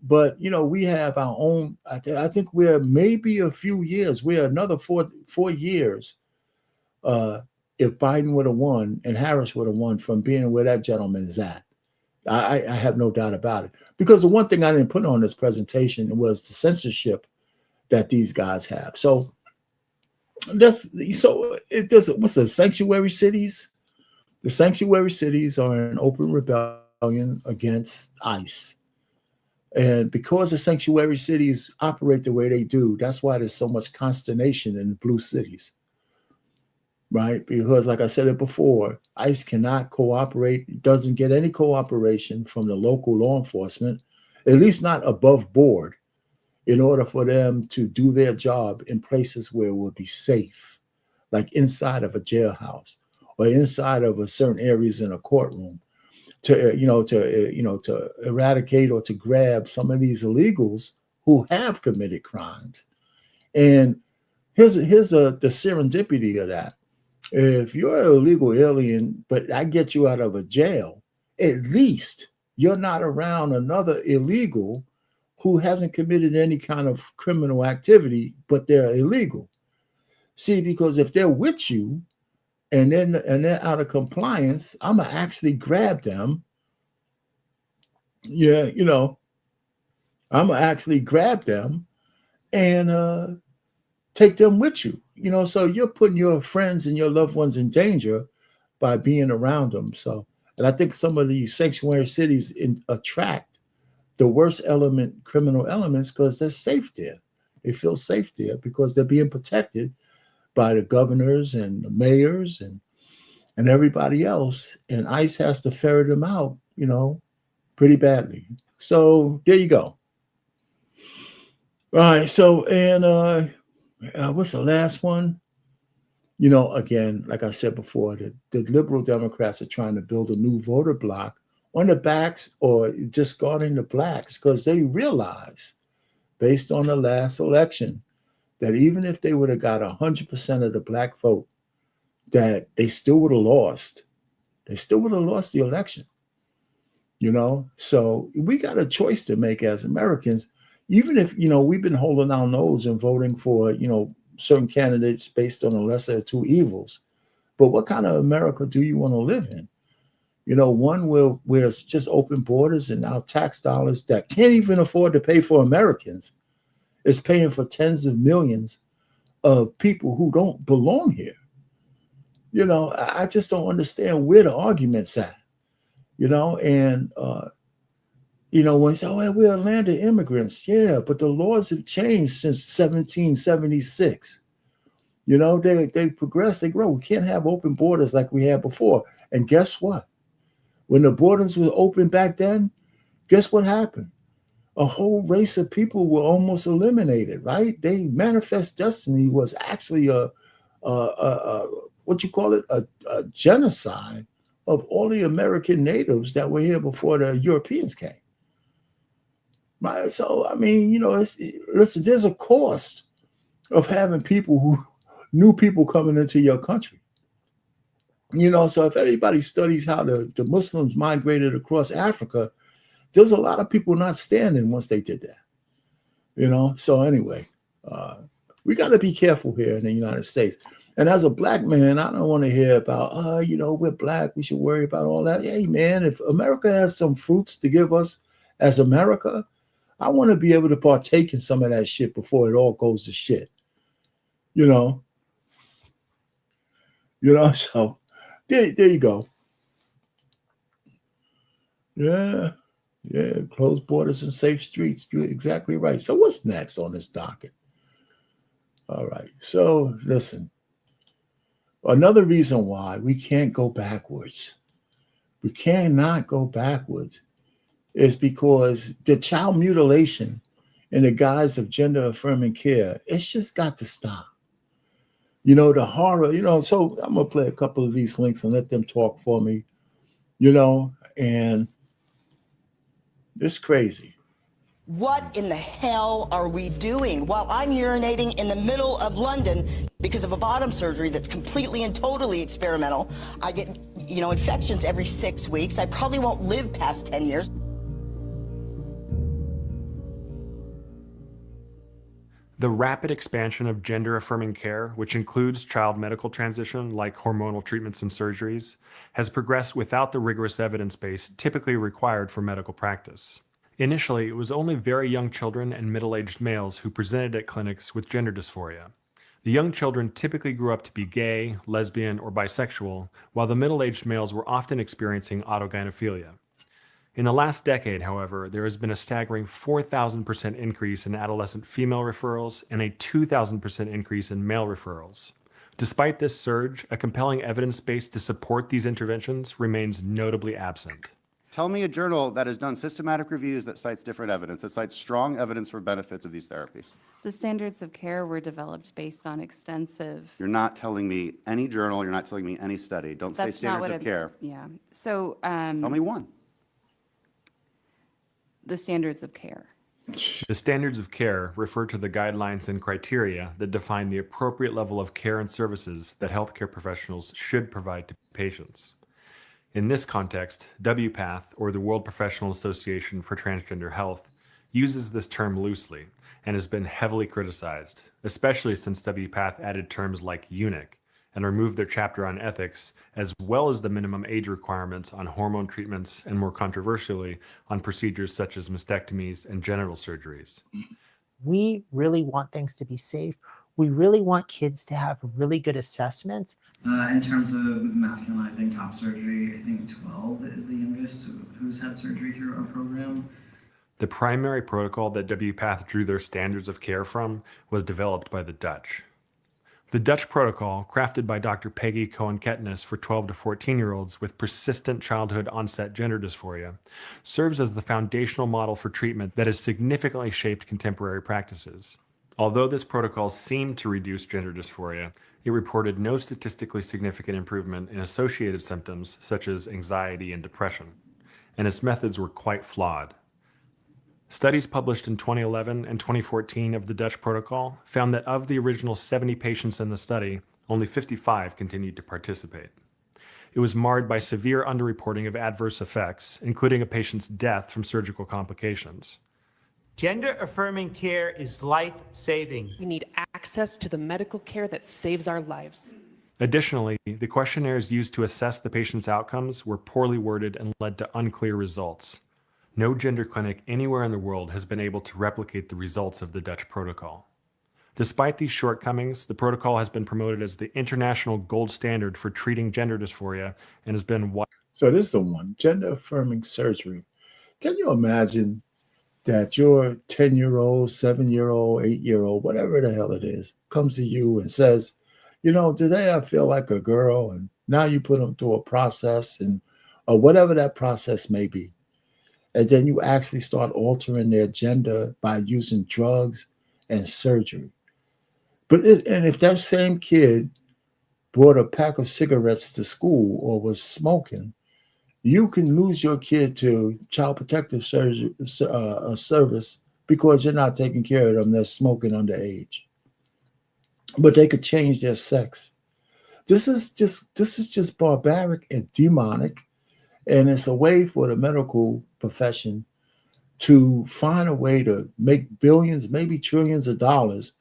but we have our own. I think we're maybe a few years. We're another four years. If Biden would have won and Harris would have won from being where that gentleman is at. I have no doubt about it. Because the one thing I didn't put on this presentation was the censorship that these guys have. So what's the sanctuary cities? The sanctuary cities are in open rebellion against ICE. And because the sanctuary cities operate the way they do, that's why there's so much consternation in the blue cities. Right? Because like I said it before, ICE cannot cooperate, doesn't get any cooperation from the local law enforcement, at least not above board, in order for them to do their job in places where it will be safe, like inside of a jailhouse or inside of a certain areas in a courtroom, to eradicate or to grab some of these illegals who have committed crimes. And here's the serendipity of that. If you're an illegal alien, but I get you out of a jail, at least you're not around another illegal who hasn't committed any kind of criminal activity, but they're illegal. See, because if they're with you and they're out of compliance, I'm gonna actually grab them. Yeah, I'm gonna actually grab them and take them with you. So you're putting your friends and your loved ones in danger by being around them. So, and I think some of these sanctuary cities attract the worst criminal elements, because they're safe there. They feel safe there because they're being protected by the governors and the mayors and everybody else. And ICE has to ferret them out, pretty badly. So there you go. All right. So, and what's the last one? Again, like I said before, the liberal Democrats are trying to build a new voter bloc on the backs or just guarding the blacks, because they realize, based on the last election, that even if they would have got 100% of the black vote, that they still would have lost. They still would have lost the election. So we got a choice to make as Americans, even if, we've been holding our nose and voting for, certain candidates based on the lesser of two evils. But what kind of America do you want to live in? One where it's just open borders and our tax dollars that can't even afford to pay for Americans is paying for tens of millions of people who don't belong here. I just don't understand where the argument's at, and, when you say, oh, we're a land of immigrants. Yeah, but the laws have changed since 1776. They progress, they grow. We can't have open borders like we had before. And guess what? When the borders were open back then, guess what happened? A whole race of people were almost eliminated, right? Manifest Destiny was actually a genocide of all the American natives that were here before the Europeans came. Right? So, listen, there's a cost of having new people coming into your country. So if anybody studies how the Muslims migrated across Africa, there's a lot of people not standing once they did that. So anyway, we got to be careful here in the United States. And as a black man, I don't want to hear about, we're black, we should worry about all that. Hey, man, if America has some fruits to give us as America, I want to be able to partake in some of that shit before it all goes to shit. So there you go. Yeah, closed borders and safe streets. You're exactly right. So what's next on this docket? All right. So listen, another reason why we can't go backwards. We cannot go backwards is because the child mutilation in the guise of gender affirming care, it's just got to stop. The horror, so I'm going to play a couple of these links and let them talk for me, and it's crazy. What in the hell are we doing? While I'm urinating in the middle of London because of a bottom surgery that's completely and totally experimental, I get, infections every 6 weeks. I probably won't live past 10 years. The rapid expansion of gender-affirming care, which includes child medical transition like hormonal treatments and surgeries, has progressed without the rigorous evidence base typically required for medical practice. Initially, it was only very young children and middle-aged males who presented at clinics with gender dysphoria. The young children typically grew up to be gay, lesbian, or bisexual, while the middle-aged males were often experiencing autogynephilia. In the last decade, however, there has been a staggering 4,000% increase in adolescent female referrals and a 2,000% increase in male referrals. Despite this surge, a compelling evidence base to support these interventions remains notably absent. Tell me a journal that has done systematic reviews that cites different evidence, that cites strong evidence for benefits of these therapies. The standards of care were developed based on extensive. You're not telling me any journal, you're not telling me any study. Don't say standards of care. Yeah. So. Tell me one. The standards of care. The standards of care refer to the guidelines and criteria that define the appropriate level of care and services that healthcare professionals should provide to patients. In this context, WPATH, or the World Professional Association for Transgender Health, uses this term loosely and has been heavily criticized, especially since WPATH added terms like eunuch and removed their chapter on ethics, as well as the minimum age requirements on hormone treatments and, more controversially, on procedures such as mastectomies and genital surgeries. We really want things to be safe. We really want kids to have really good assessments. In terms of masculinizing top surgery, I think 12 is the youngest who's had surgery through our program. The primary protocol that WPATH drew their standards of care from was developed by the Dutch. The Dutch protocol, crafted by Dr. Peggy Cohen-Ketnis for 12 to 14-year-olds with persistent childhood onset gender dysphoria, serves as the foundational model for treatment that has significantly shaped contemporary practices. Although this protocol seemed to reduce gender dysphoria, it reported no statistically significant improvement in associated symptoms such as anxiety and depression, and its methods were quite flawed. Studies published in 2011 and 2014 of the Dutch protocol found that of the original 70 patients in the study, Only 55 continued to participate. It was marred by severe underreporting of adverse effects, including a patient's death from surgical complications. Gender-affirming care is life-saving. We need access to the medical care that saves our lives. Additionally, the questionnaires used to assess the patient's outcomes were poorly worded and led to unclear results. No gender clinic anywhere in the world has been able to replicate the results of the Dutch protocol. Despite these shortcomings, the protocol has been promoted as the international gold standard for treating gender dysphoria and has been So this is the one, gender affirming surgery. Can you imagine that your 10-year-old, 7-year-old, 8-year-old, whatever the hell it is, comes to you and says, you know, today I feel like a girl, and now you put them through a process and or whatever that process may be. And then you actually start altering their gender by using drugs and surgery. And if that same kid brought a pack of cigarettes to school or was smoking, you can lose your kid to Child Protective Service because you're not taking care of them. They're smoking underage. But they could change their sex. This is just barbaric and demonic, and it's a way for the medical profession to find a way to make billions, maybe trillions of dollars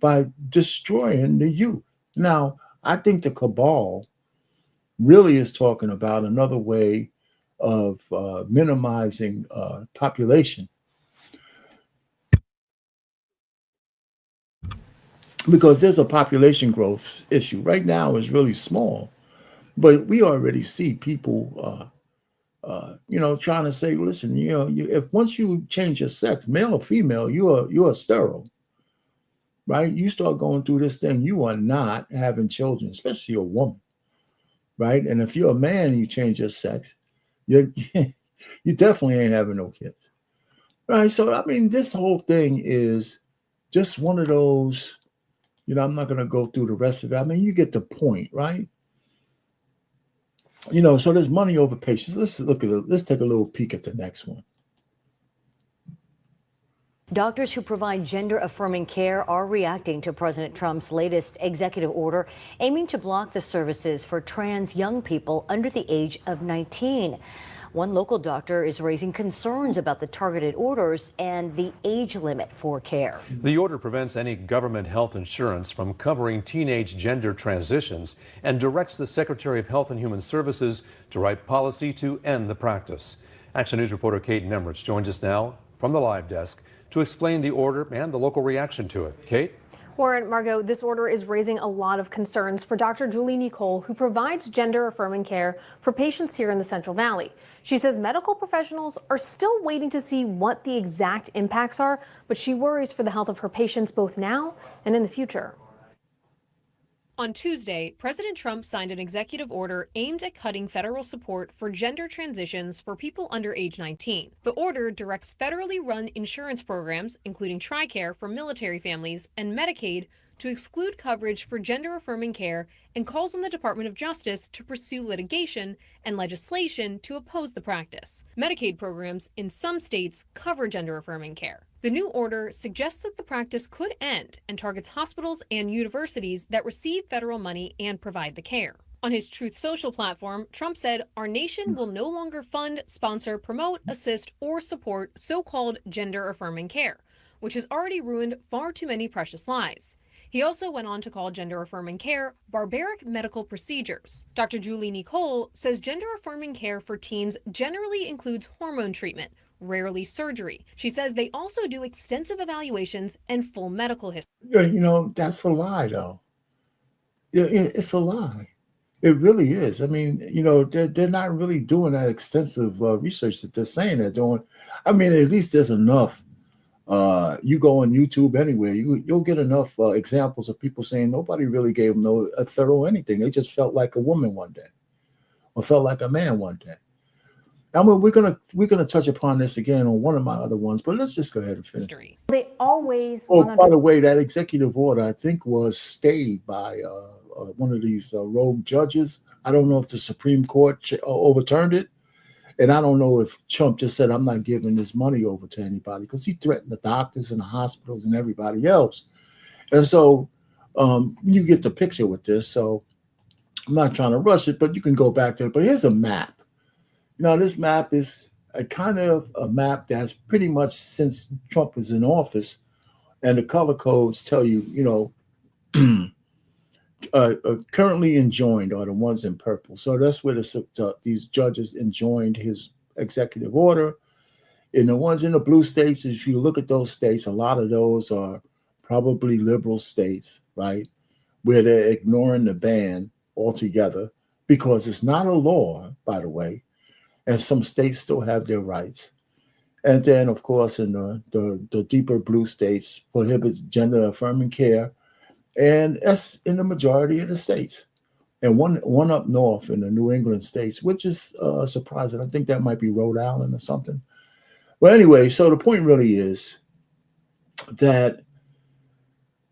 by destroying the youth. Now, I think the cabal really is talking about another way of minimizing population. Because there's a population growth issue. Right now is really small, but we already see people, trying to say, listen, if once you change your sex, male or female, you're sterile, right? You start going through this thing, you are not having children, especially a woman, right? And if you're a man and you change your sex, you definitely ain't having no kids, right? So I mean, this whole thing is just one of those. I'm not going to go through the rest of it. I mean, you get the point, right? So there's money over patience. Let's take a little peek at the next one. Doctors who provide gender-affirming care are reacting to President Trump's latest executive order aiming to block the services for trans young people under the age of 19. One local doctor is raising concerns about the targeted orders and the age limit for care. The order prevents any government health insurance from covering teenage gender transitions and directs the Secretary of Health and Human Services to write policy to end the practice. Action News reporter Kate Nemrich joins us now from the live desk to explain the order and the local reaction to it. Kate? Warren, Margot, this order is raising a lot of concerns for Dr. Julie Nicole, who provides gender-affirming care for patients here in the Central Valley. She says medical professionals are still waiting to see what the exact impacts are, but she worries for the health of her patients both now and in the future. On Tuesday, President Trump signed an executive order aimed at cutting federal support for gender transitions for people under age 19. The order directs federally run insurance programs, including TRICARE for military families and Medicaid, to exclude coverage for gender-affirming care and calls on the Department of Justice to pursue litigation and legislation to oppose the practice. Medicaid programs in some states cover gender-affirming care. The new order suggests that the practice could end and targets hospitals and universities that receive federal money and provide the care. On his Truth Social platform, Trump said, "Our nation will no longer fund, sponsor, promote, assist, or support so-called gender-affirming care, which has already ruined far too many precious lives." He also went on to call gender-affirming care barbaric medical procedures. Dr. Julie Nicole says gender-affirming care for teens generally includes hormone treatment, rarely surgery. She says they also do extensive evaluations and full medical history. That's a lie, though. It's a lie. It really is. I mean, they're not really doing that extensive research that they're saying they're doing. I mean, at least there's enough. You go on YouTube anyway, you'll get enough examples of people saying nobody really gave them a thorough anything. They just felt like a woman one day or felt like a man one day. I mean, we're gonna touch upon this again on one of my other ones, but let's just go ahead and finish. They always. Oh, by the way, that executive order I think was stayed by one of these rogue judges. I don't know if the Supreme Court overturned it. And I don't know if Trump just said, I'm not giving this money over to anybody, because he threatened the doctors and the hospitals and everybody else. And so You get the picture with this. So I'm not trying to rush it, but you can go back to it. But here's a map. Now, this map is a kind of a map that's pretty much since Trump was in office, and the color codes tell you, currently enjoined are the ones in purple. So that's where these judges enjoined his executive order. And the ones in the blue states, if you look at those states, a lot of those are probably liberal states, right? Where they're ignoring the ban altogether because it's not a law, by the way, and some states still have their rights. And then, of course, in the deeper blue states, prohibits gender affirming care, and that's in the majority of the states. And one up north in the New England states, which is surprising. I think that might be Rhode Island or something. Well, anyway, so the point really is that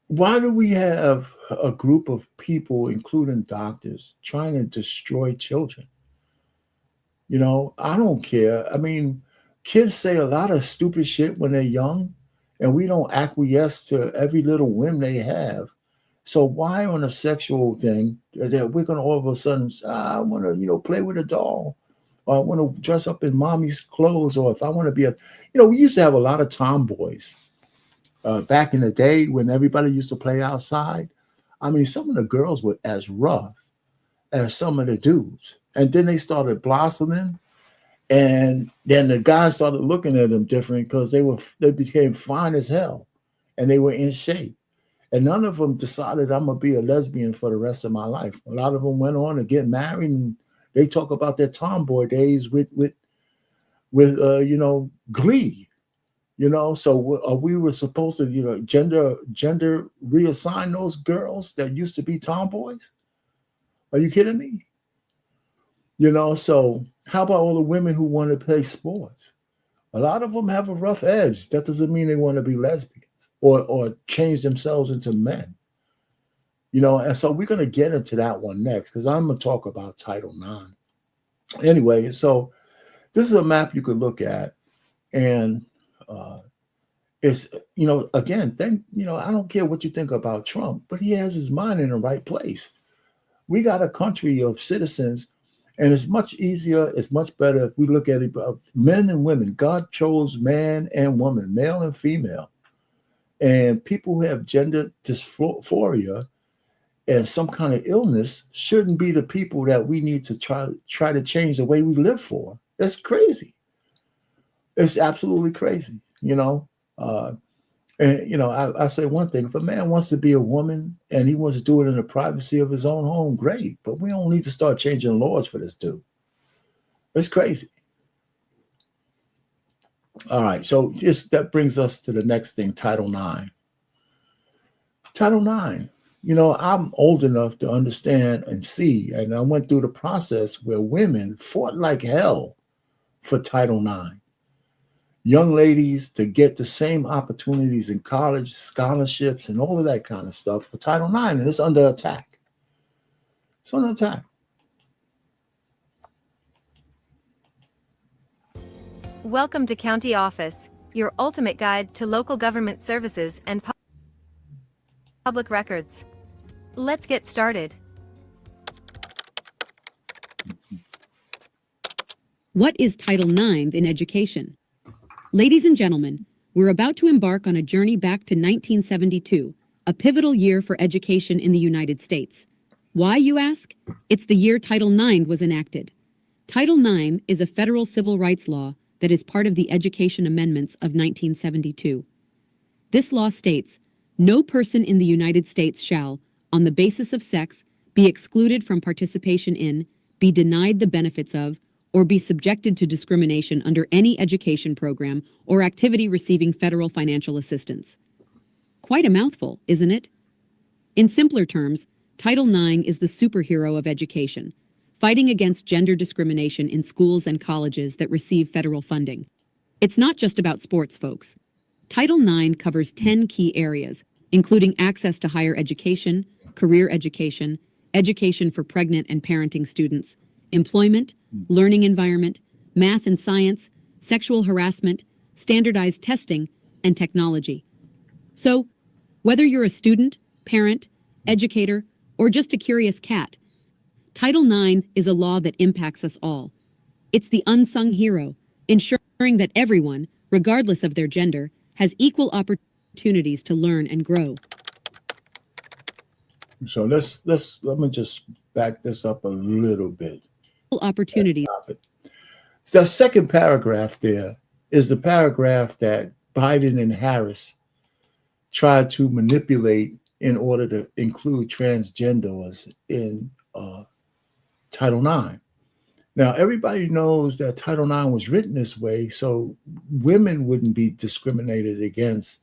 why do we have a group of people, including doctors, trying to destroy children? I don't care. I mean, kids say a lot of stupid shit when they're young, and we don't acquiesce to every little whim they have. So why on a sexual thing that we're going to all of a sudden, I want to, play with a doll, or I want to dress up in mommy's clothes, or if I want to be we used to have a lot of tomboys back in the day when everybody used to play outside. I mean, some of the girls were as rough as some of the dudes. And then they started blossoming. And then the guys started looking at them different because they became fine as hell and they were in shape. And none of them decided I'm going to be a lesbian for the rest of my life. A lot of them went on to get married, and they talk about their tomboy days with glee. So we were supposed to, gender reassign those girls that used to be tomboys? Are you kidding me? So how about all the women who want to play sports? A lot of them have a rough edge. That doesn't mean they want to be lesbians or change themselves into men. And so we're going to get into that one next because I'm going to talk about Title IX. Anyway, so this is a map you could look at, and it's, again, I don't care what you think about Trump, but he has his mind in the right place. We got a country of citizens, and it's much easier, it's much better if we look at it, men and women. God chose man and woman, male and female. And people who have gender dysphoria and some kind of illness shouldn't be the people that we need to try to change the way we live for. That's crazy. It's absolutely crazy, And, I say one thing, if a man wants to be a woman and he wants to do it in the privacy of his own home, great. But we don't need to start changing laws for this dude. It's crazy. All right. So that brings us to the next thing, Title IX. Title IX. I'm old enough to understand and see, and I went through the process where women fought like hell for Title IX. Young ladies to get the same opportunities in college, scholarships, and all of that kind of stuff for Title IX, and it's under attack. It's under attack. Welcome to County Office, your ultimate guide to local government services and public records. Let's get started. What is Title IX in education? Ladies and gentlemen, we're about to embark on a journey back to 1972, a pivotal year for education in the United States. Why, you ask? It's the year Title IX was enacted. Title IX is a federal civil rights law that is part of the Education Amendments of 1972. This law states, no person in the United States shall, on the basis of sex, be excluded from participation in, be denied the benefits of, or be subjected to discrimination under any education program or activity receiving federal financial assistance. Quite a mouthful, isn't it? In simpler terms, Title IX is the superhero of education, fighting against gender discrimination in schools and colleges that receive federal funding. It's not just about sports, folks. Title IX covers 10 key areas, including access to higher education, career education, education for pregnant and parenting students, employment, learning environment, math and science, sexual harassment, standardized testing, and technology. So, whether you're a student, parent, educator, or just a curious cat, Title IX is a law that impacts us all. It's the unsung hero, ensuring that everyone, regardless of their gender, has equal opportunities to learn and grow. So let me just back this up a little bit. Opportunity. The second paragraph there is the paragraph that Biden and Harris tried to manipulate in order to include transgenders in Title IX. Now, everybody knows that Title IX was written this way so women wouldn't be discriminated against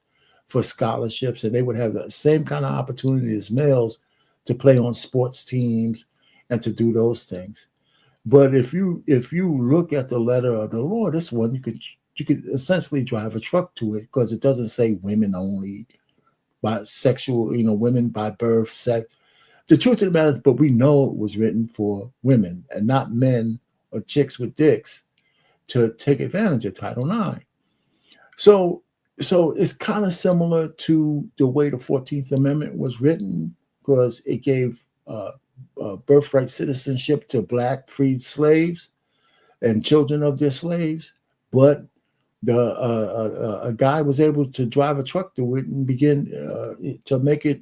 for scholarships, and they would have the same kind of opportunity as males to play on sports teams and to do those things. But if you look at the letter of the law, this one you could essentially drive a truck to it because it doesn't say women only, bisexual, women by birth, sex. The truth of the matter is, but we know it was written for women and not men or chicks with dicks to take advantage of Title IX. So it's kind of similar to the way the 14th Amendment was written because it gave birthright citizenship to Black freed slaves and children of their slaves, but a guy was able to drive a truck to it and begin to make it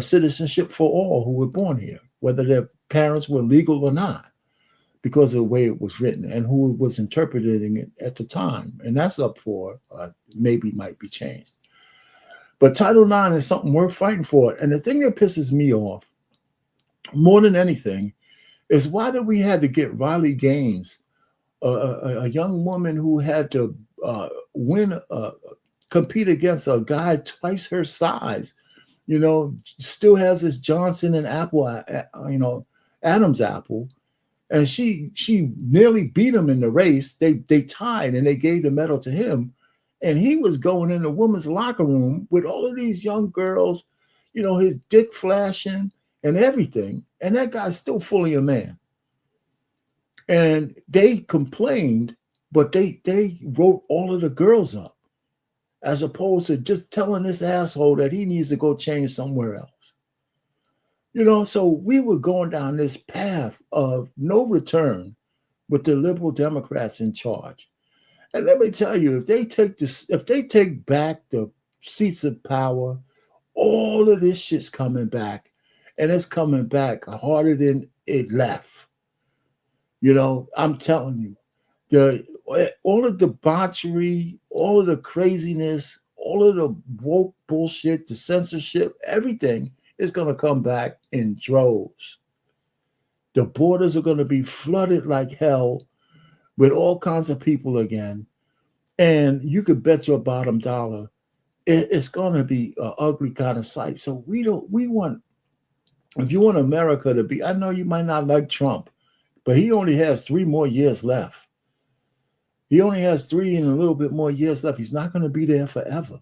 citizenship for all who were born here, whether their parents were legal or not, because of the way it was written and who was interpreting it at the time. And that's up for maybe might be changed. But Title IX is something worth fighting for. And the thing that pisses me off more than anything is why did we have to get Riley Gaines, a young woman who had to compete against a guy twice her size, still has this Johnson and Adam's apple, and she nearly beat him in the race. They tied and they gave the medal to him, and he was going in the women's locker room with all of these young girls, his dick flashing and everything, and that guy's still fully a man. And they complained, but they wrote all of the girls up, as opposed to just telling this asshole that he needs to go change somewhere else. So we were going down this path of no return with the liberal Democrats in charge. And let me tell you, if they take back the seats of power, all of this shit's coming back, and it's coming back harder than it left. I'm telling you, all of the debauchery, all of the craziness, all of the woke bullshit, the censorship, everything is going to come back in droves. The borders are going to be flooded like hell with all kinds of people again. And you could bet your bottom dollar it's going to be an ugly kind of sight. So if you want America to be, I know you might not like Trump, but he only has 3 more years left. He only has 3 and a little bit more years left. He's not going to be there forever.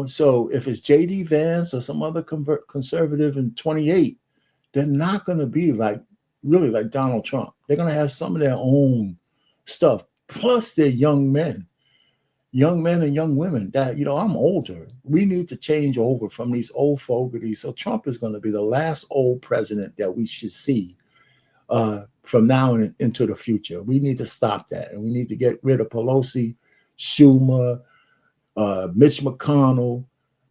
So if it's J.D. Vance or some other conservative in 28, they're not going to be really like Donald Trump. They're going to have some of their own stuff. Plus they're young men and young women that, I'm older. We need to change over from these old fogies. So Trump is going to be the last old president that we should see from now into the future. We need to stop that. And we need to get rid of Pelosi, Schumer, Mitch McConnell,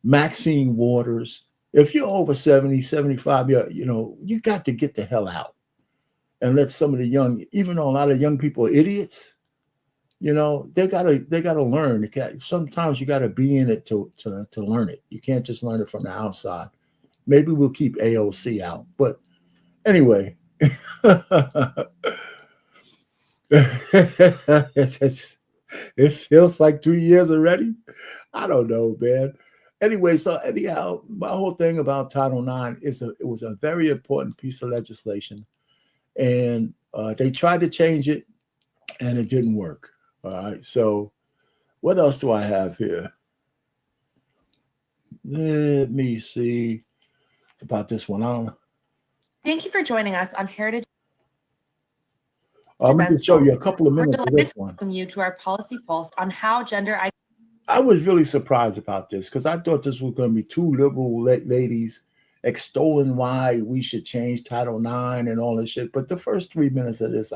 Maxine Waters. If you're over 70, 75, you got to get the hell out and let some of the young, even though a lot of young people are idiots, they gotta learn. Sometimes you gotta be in it to learn it. You can't just learn it from the outside. Maybe we'll keep AOC out, but anyway. It feels like 2 years already. I don't know, man. Anyway, so anyhow, my whole thing about Title IX is it was a very important piece of legislation, and they tried to change it, and it didn't work. All right. So, what else do I have here? Let me see about this one. Thank you for joining us on Heritage. I'm going to show you a couple of minutes of this one. Welcome you to our policy pulse on how gender. I was really surprised about this because I thought this was going to be 2 liberal ladies extolling why we should change Title IX and all this shit. But the first 3 minutes of this,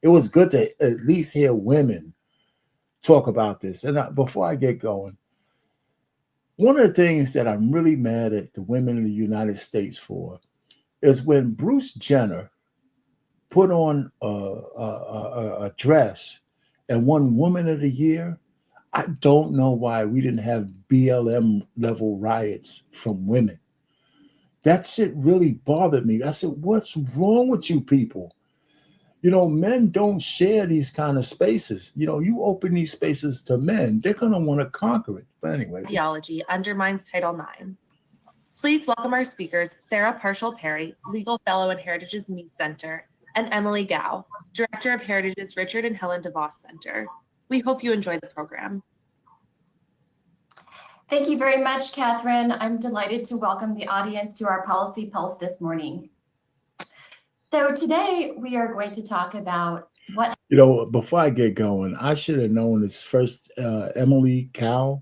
it was good to at least hear women talk about this. And before I get going, one of the things that I'm really mad at the women in the United States for is when Bruce Jenner put on a dress and won Woman of the Year. I don't know why we didn't have BLM level riots from women. That shit really bothered me. I said, what's wrong with you people? You know, men don't share these kind of spaces. You know, you open these spaces to men, they're going to want to conquer it. But anyway. Ideology undermines Title IX. Please welcome our speakers, Sarah Parshall-Perry, Legal Fellow at Heritage's Mead Center, and Emily Gao, Director of Heritage's Richard and Helen DeVos Center. We hope you enjoy the program. Thank you very much, Catherine. I'm delighted to welcome the audience to our Policy Pulse this morning. So today we are going to talk about what... You know, before I get going, I should have known this first. Emily Gao,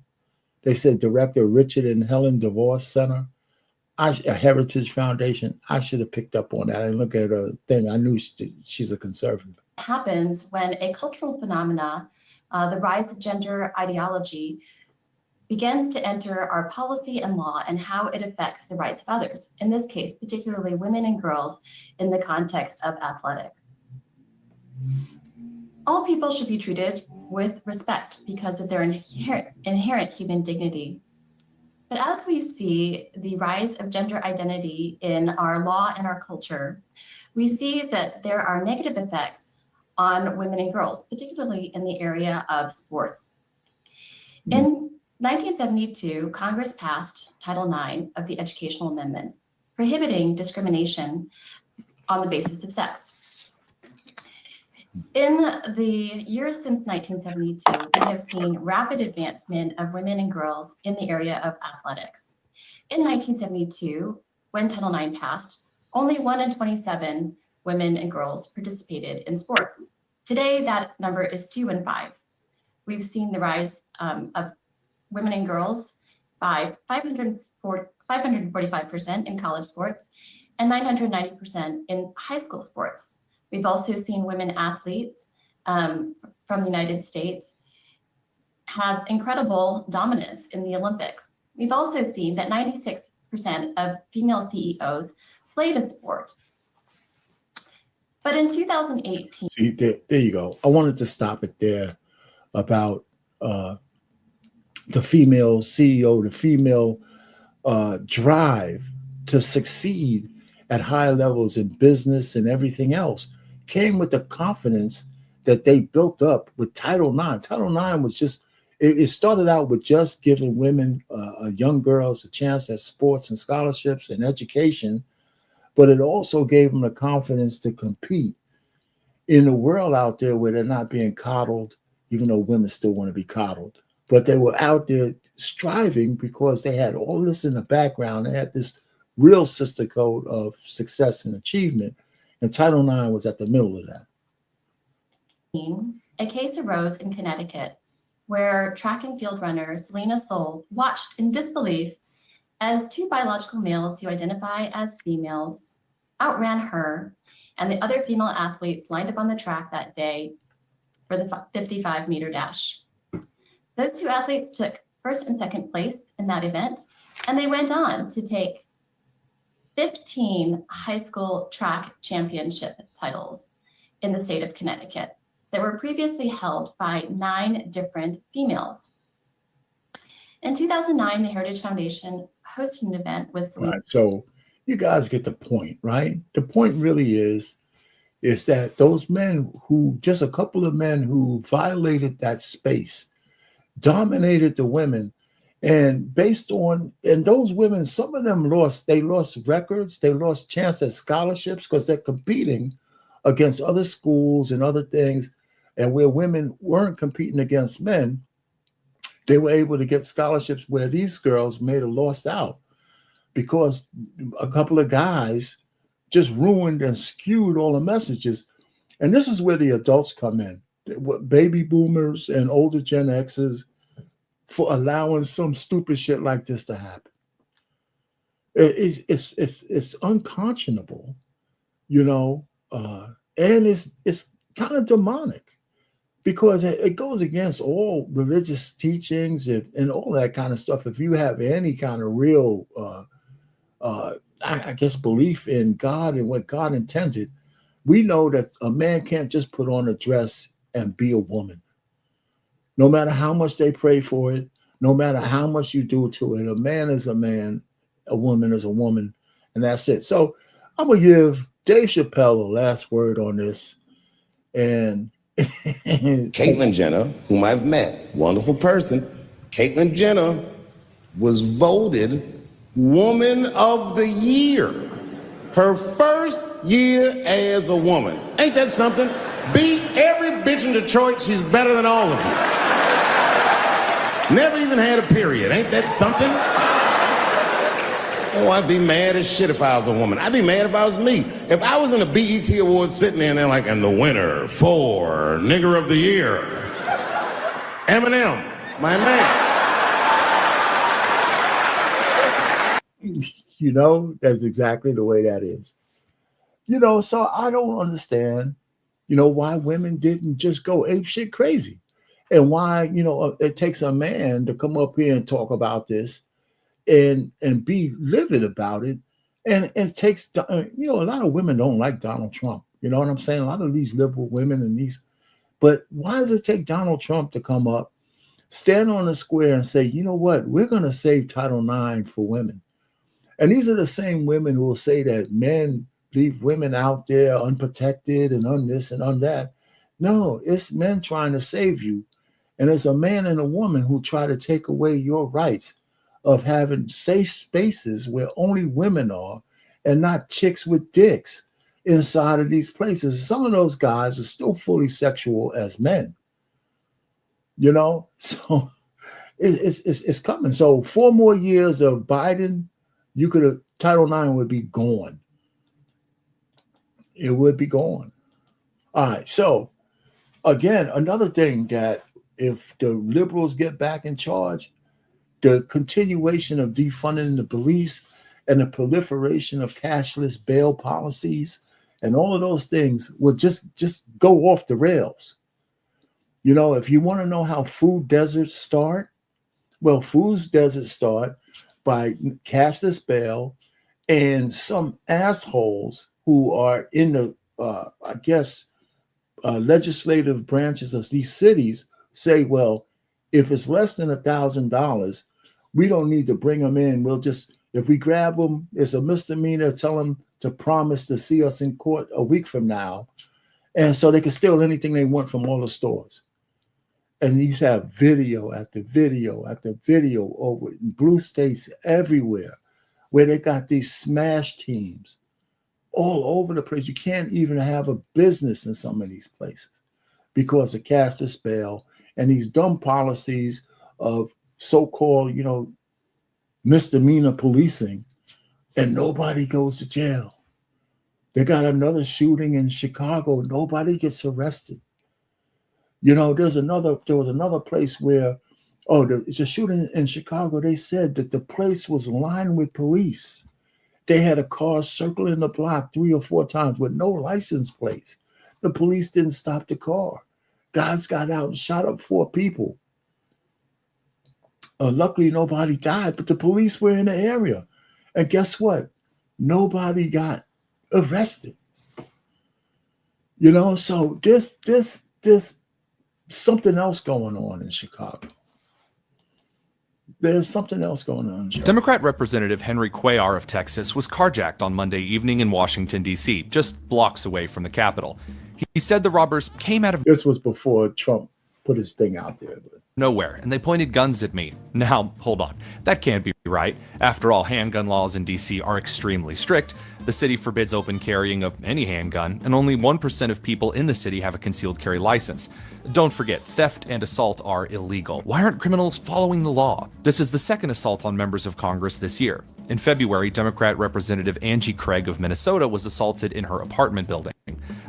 they said Director Richard and Helen DeVos Center, a Heritage Foundation. I should have picked up on that and look at her thing. I knew she's a conservative. Happens when a cultural phenomena, the rise of gender ideology, begins to enter our policy and law and how it affects the rights of others, in this case, particularly women and girls in the context of athletics. All people should be treated with respect because of their inherent human dignity. But as we see the rise of gender identity in our law and our culture, we see that there are negative effects on women and girls, particularly in the area of sports. In 1972, Congress passed Title IX of the Educational Amendments, prohibiting discrimination on the basis of sex. In the years since 1972, we have seen rapid advancement of women and girls in the area of athletics. In 1972, when Title IX passed, only 1 in 27 women and girls participated in sports. Today, that number is 2 in 5. We've seen the rise of women and girls by 545% in college sports and 990% in high school sports. We've also seen women athletes from the United States have incredible dominance in the Olympics. We've also seen that 96% of female CEOs played a sport. But in 2018... See, there you go. I wanted to stop it there about the female CEO, the female drive to succeed at higher levels in business and everything else came with the confidence that they built up with Title IX. Title IX was just, it started out with just giving women, young girls, a chance at sports and scholarships and education, but it also gave them the confidence to compete in a world out there where they're not being coddled, even though women still want to be coddled. But they were out there striving because they had all this in the background. They had this real sister code of success and achievement. And Title IX was at the middle of that. A case arose in Connecticut where track and field runner Selena Soule watched in disbelief as 2 biological males who identify as females outran her and the other female athletes lined up on the track that day for the 55-meter dash. Those 2 athletes took first and second place in that event, and they went on to take 15 high school track championship titles in the state of Connecticut that were previously held by 9 different females. In 2009, the Heritage Foundation hosted an event with Selena. Right. So you guys get the point, right? The point really is that those men who, just a couple of men who violated that space, dominated the women, and based on, and those women, some of them lost records, they lost chance at scholarships because they're competing against other schools and other things, and where women weren't competing against men, they were able to get scholarships where these girls may have lost out because a couple of guys just ruined and skewed all the messages. And this is where the adults come in, baby boomers and older Gen Xers, for allowing some stupid shit like this to happen. It's unconscionable, you know, and it's kind of demonic because it goes against all religious teachings and all that kind of stuff. If you have any kind of real, I guess, belief in God and what God intended, we know that a man can't just put on a dress and be a woman. No matter how much they pray for it, no matter how much you do to it, a man is a man, a woman is a woman, and that's it. So I'm going to give Dave Chappelle a last word on this. And Caitlyn Jenner, whom I've met, wonderful person. Caitlyn Jenner was voted Woman of the Year. Her first year as a woman. Ain't that something? Beat every bitch in Detroit. She's better than all of you. Never even had a period. Ain't that something? Oh, I'd be mad as shit if I was a woman. I'd be mad if I was me. If I was in a BET Awards sitting there and they're like, and the winner for Nigger of the Year, Eminem, my man. You know, that's exactly the way that is. You know, so I don't understand, you know, why women didn't just go ape shit crazy. And why, you know, it takes a man to come up here and talk about this and be livid about it. And it takes, you know, a lot of women don't like Donald Trump. You know what I'm saying? A lot of these liberal women and these, but why does it take Donald Trump to come up, stand on the square and say, you know what, we're going to save Title IX for women. And these are the same women who will say that men leave women out there unprotected and on this and on that. No, it's men trying to save you. And it's a man and a woman who try to take away your rights of having safe spaces where only women are and not chicks with dicks inside of these places. Some of those guys are still fully sexual as men, you know? So it's coming. So 4 more years of Biden, you could have, Title IX would be gone. It would be gone. All right. So again, another thing that if the liberals get back in charge, the continuation of defunding the police and the proliferation of cashless bail policies and all of those things will just go off the rails. You know, if you want to know how food deserts start, well, food deserts start by cashless bail and some assholes who are in the, legislative branches of these cities say, well, if it's less than $1,000, we don't need to bring them in. We'll just, if we grab them, it's a misdemeanor, tell them to promise to see us in court a week from now. And so they can steal anything they want from all the stores. And you have video after video after video over in blue states everywhere where they got these smash teams all over the place. You can't even have a business in some of these places because of cashless bail and these dumb policies of so-called, you know, misdemeanor policing, and nobody goes to jail. They got another shooting in Chicago. Nobody gets arrested. You know, there was another place where, it's a shooting in Chicago. They said that the place was lined with police. They had a car circling the block 3 or 4 times with no license plates. The police didn't stop the car. Guys got out and shot up 4 people. Luckily, nobody died, but the police were in the area. And guess what? Nobody got arrested. You know, so there's something else going on in Chicago. There's something else going on. Democrat Representative Henry Cuellar of Texas was carjacked on Monday evening in Washington, D.C., just blocks away from the Capitol. He said the robbers came out of this was before Trump put his thing out there. Nowhere, and they pointed guns at me. Now, hold on. That can't be right. After all, handgun laws in D.C. are extremely strict. The city forbids open carrying of any handgun, and only 1% of people in the city have a concealed carry license. Don't forget, theft and assault are illegal. Why aren't criminals following the law? This is the second assault on members of Congress this year. In February, Democrat Representative Angie Craig of Minnesota was assaulted in her apartment building.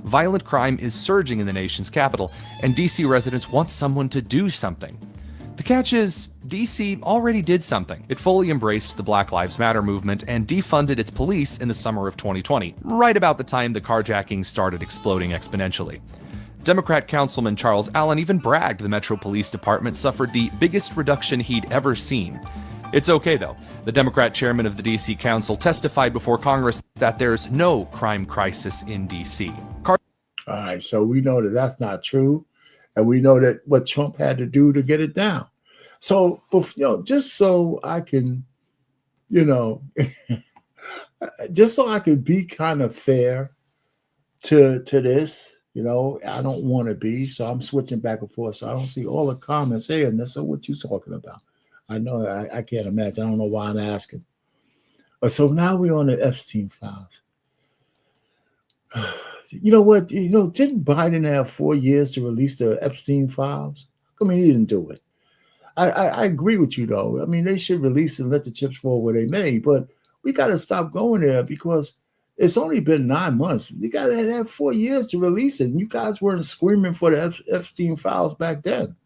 Violent crime is surging in the nation's capital, and D.C. residents want someone to do something. The catch is, DC already did something. It fully embraced the Black Lives Matter movement and defunded its police in the summer of 2020, right about the time the carjackings started exploding exponentially. Democrat Councilman Charles Allen even bragged the Metro Police Department suffered the biggest reduction he'd ever seen. It's okay though. The Democrat chairman of the DC Council testified before Congress that there's no crime crisis in DC. All right, so we know that that's not true, and we know that what Trump had to do to get it down. So, just so I can, just so I can be kind of fair to this, I don't want to be, so I'm switching back and forth. So I don't see all the comments here. And so what you talking about? I know I can't imagine. I don't know why I'm asking. So now we're on the Epstein files. You know what? Didn't Biden have 4 years to release the Epstein files? I mean, he didn't do it. I agree with you, though. I mean, they should release and let the chips fall where they may, but we got to stop going there because it's only been 9 months. You got to have 4 years to release it. And you guys weren't screaming for the Epstein files back then.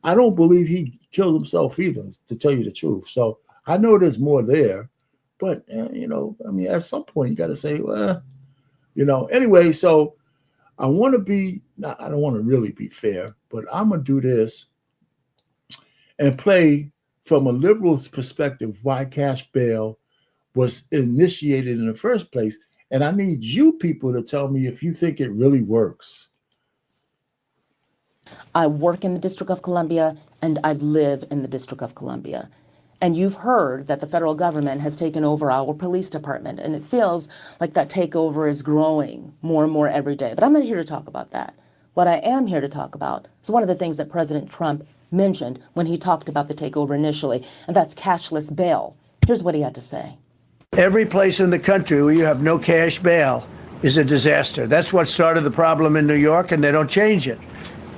I don't believe he killed himself either, to tell you the truth. So I know there's more there, but, at some point you got to say, well, anyway, so I want to be, I don't want to really be fair, but I'm going to do this and play from a liberal's perspective why cash bail was initiated in the first place. And I need you people to tell me if you think it really works. I work in the District of Columbia and I live in the District of Columbia. And you've heard that the federal government has taken over our police department, and it feels like that takeover is growing more and more every day. But I'm not here to talk about that. What I am here to talk about is one of the things that President Trump mentioned when he talked about the takeover initially, and that's cashless bail. Here's what he had to say. Every place in the country where you have no cash bail is a disaster. That's what started the problem in New York, and they don't change it.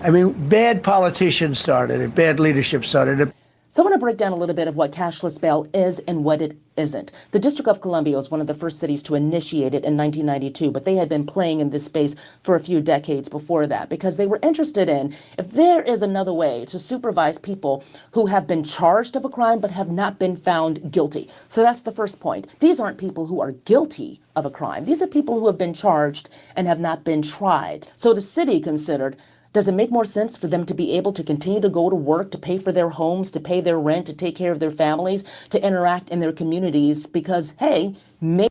I mean, bad politicians started it, bad leadership started it. So I want to break down a little bit of what cashless bail is and what it isn't. The District of Columbia was one of the first cities to initiate it in 1992, but they had been playing in this space for a few decades before that because they were interested in if there is another way to supervise people who have been charged of a crime but have not been found guilty. So that's the first point. These aren't people who are guilty of a crime. These are people who have been charged and have not been tried. So the city considered, does it make more sense for them to be able to continue to go to work, to pay for their homes, to pay their rent, to take care of their families, to interact in their communities? Because, hey, maybe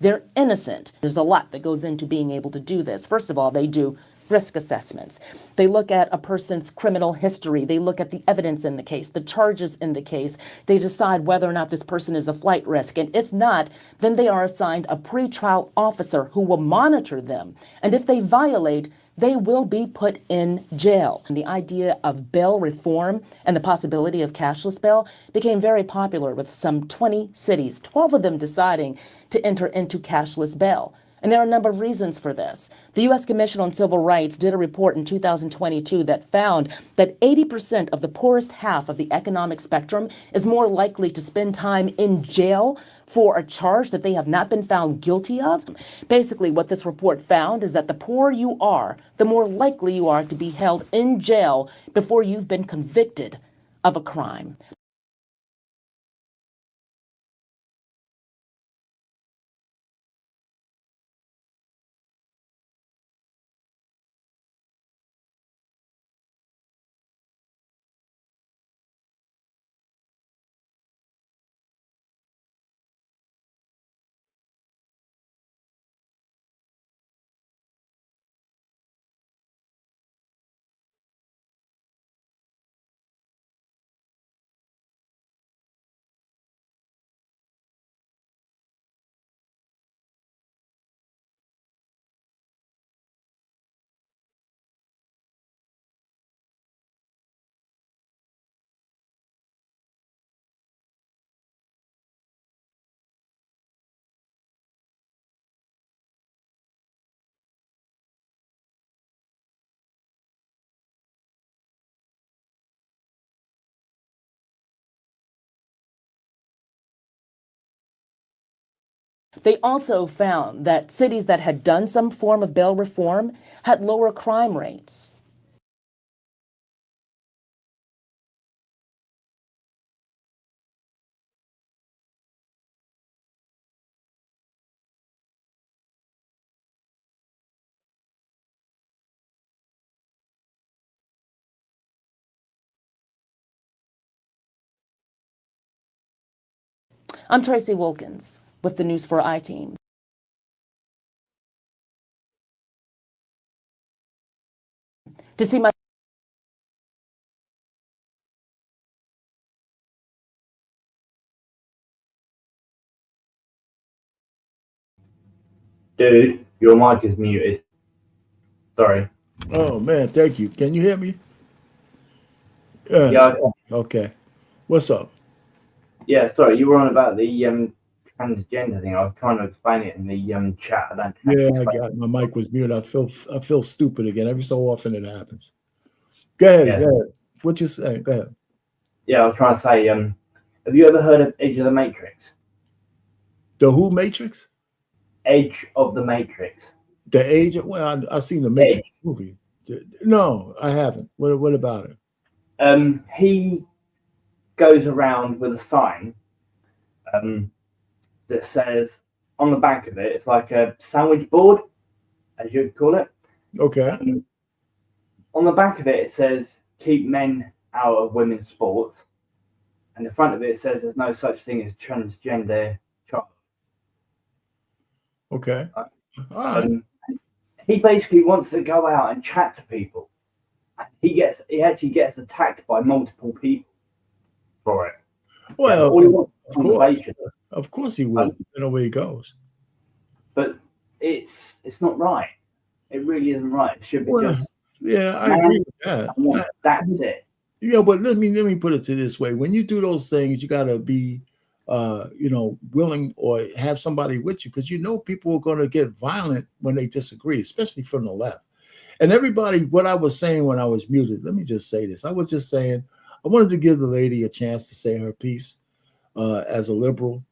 they're innocent. There's a lot that goes into being able to do this. First of all, they do risk assessments. They look at a person's criminal history. They look at the evidence in the case, the charges in the case. They decide whether or not this person is a flight risk. And if not, then they are assigned a pretrial officer who will monitor them. And if they violate, they will be put in jail. And the idea of bail reform and the possibility of cashless bail became very popular with some 20 cities, 12 of them deciding to enter into cashless bail. And there are a number of reasons for this. The U.S. Commission on Civil Rights did a report in 2022 that found that 80% of the poorest half of the economic spectrum is more likely to spend time in jail for a charge that they have not been found guilty of. Basically, what this report found is that the poorer you are, the more likely you are to be held in jail before you've been convicted of a crime. They also found that cities that had done some form of bail reform had lower crime rates. I'm Tracy Wilkins with the News for I-Team. To see my Dude, your mic is muted. Sorry. Oh man, thank you. Can you hear me? Yeah, I can. Okay. What's up? Yeah, sorry, you were on about the transgender thing. I was trying to explain it in the chat. I don't think Yeah, I got my mic was muted. I feel stupid again. Every so often it happens. Go ahead. Yeah. Go ahead. What you saying? Go ahead. Yeah, I was trying to say, have you ever heard of Edge of the Matrix? The Who Matrix? Edge of the Matrix. The Age. Well, I've seen the Matrix movie. No, I haven't. What about it? He goes around with a sign that says on the back of it, it's like a sandwich board, as you'd call it. Okay. On the back of it, it says keep men out of women's sports. And the front of it says there's no such thing as transgender child. Okay. All right. He basically wants to go out and chat to people. He actually gets attacked by multiple people for it. Well, all he wants is conversation. Of course he will. You know where he goes. But it's not right. It really isn't right. It should be just. Yeah, I agree with that. That's it. Yeah, but let me put it to this way: when you do those things, you got to be, willing or have somebody with you, because people are going to get violent when they disagree, especially from the left. And everybody, what I was saying when I was muted, let me just say this: I was just saying I wanted to give the lady a chance to say her piece as a liberal,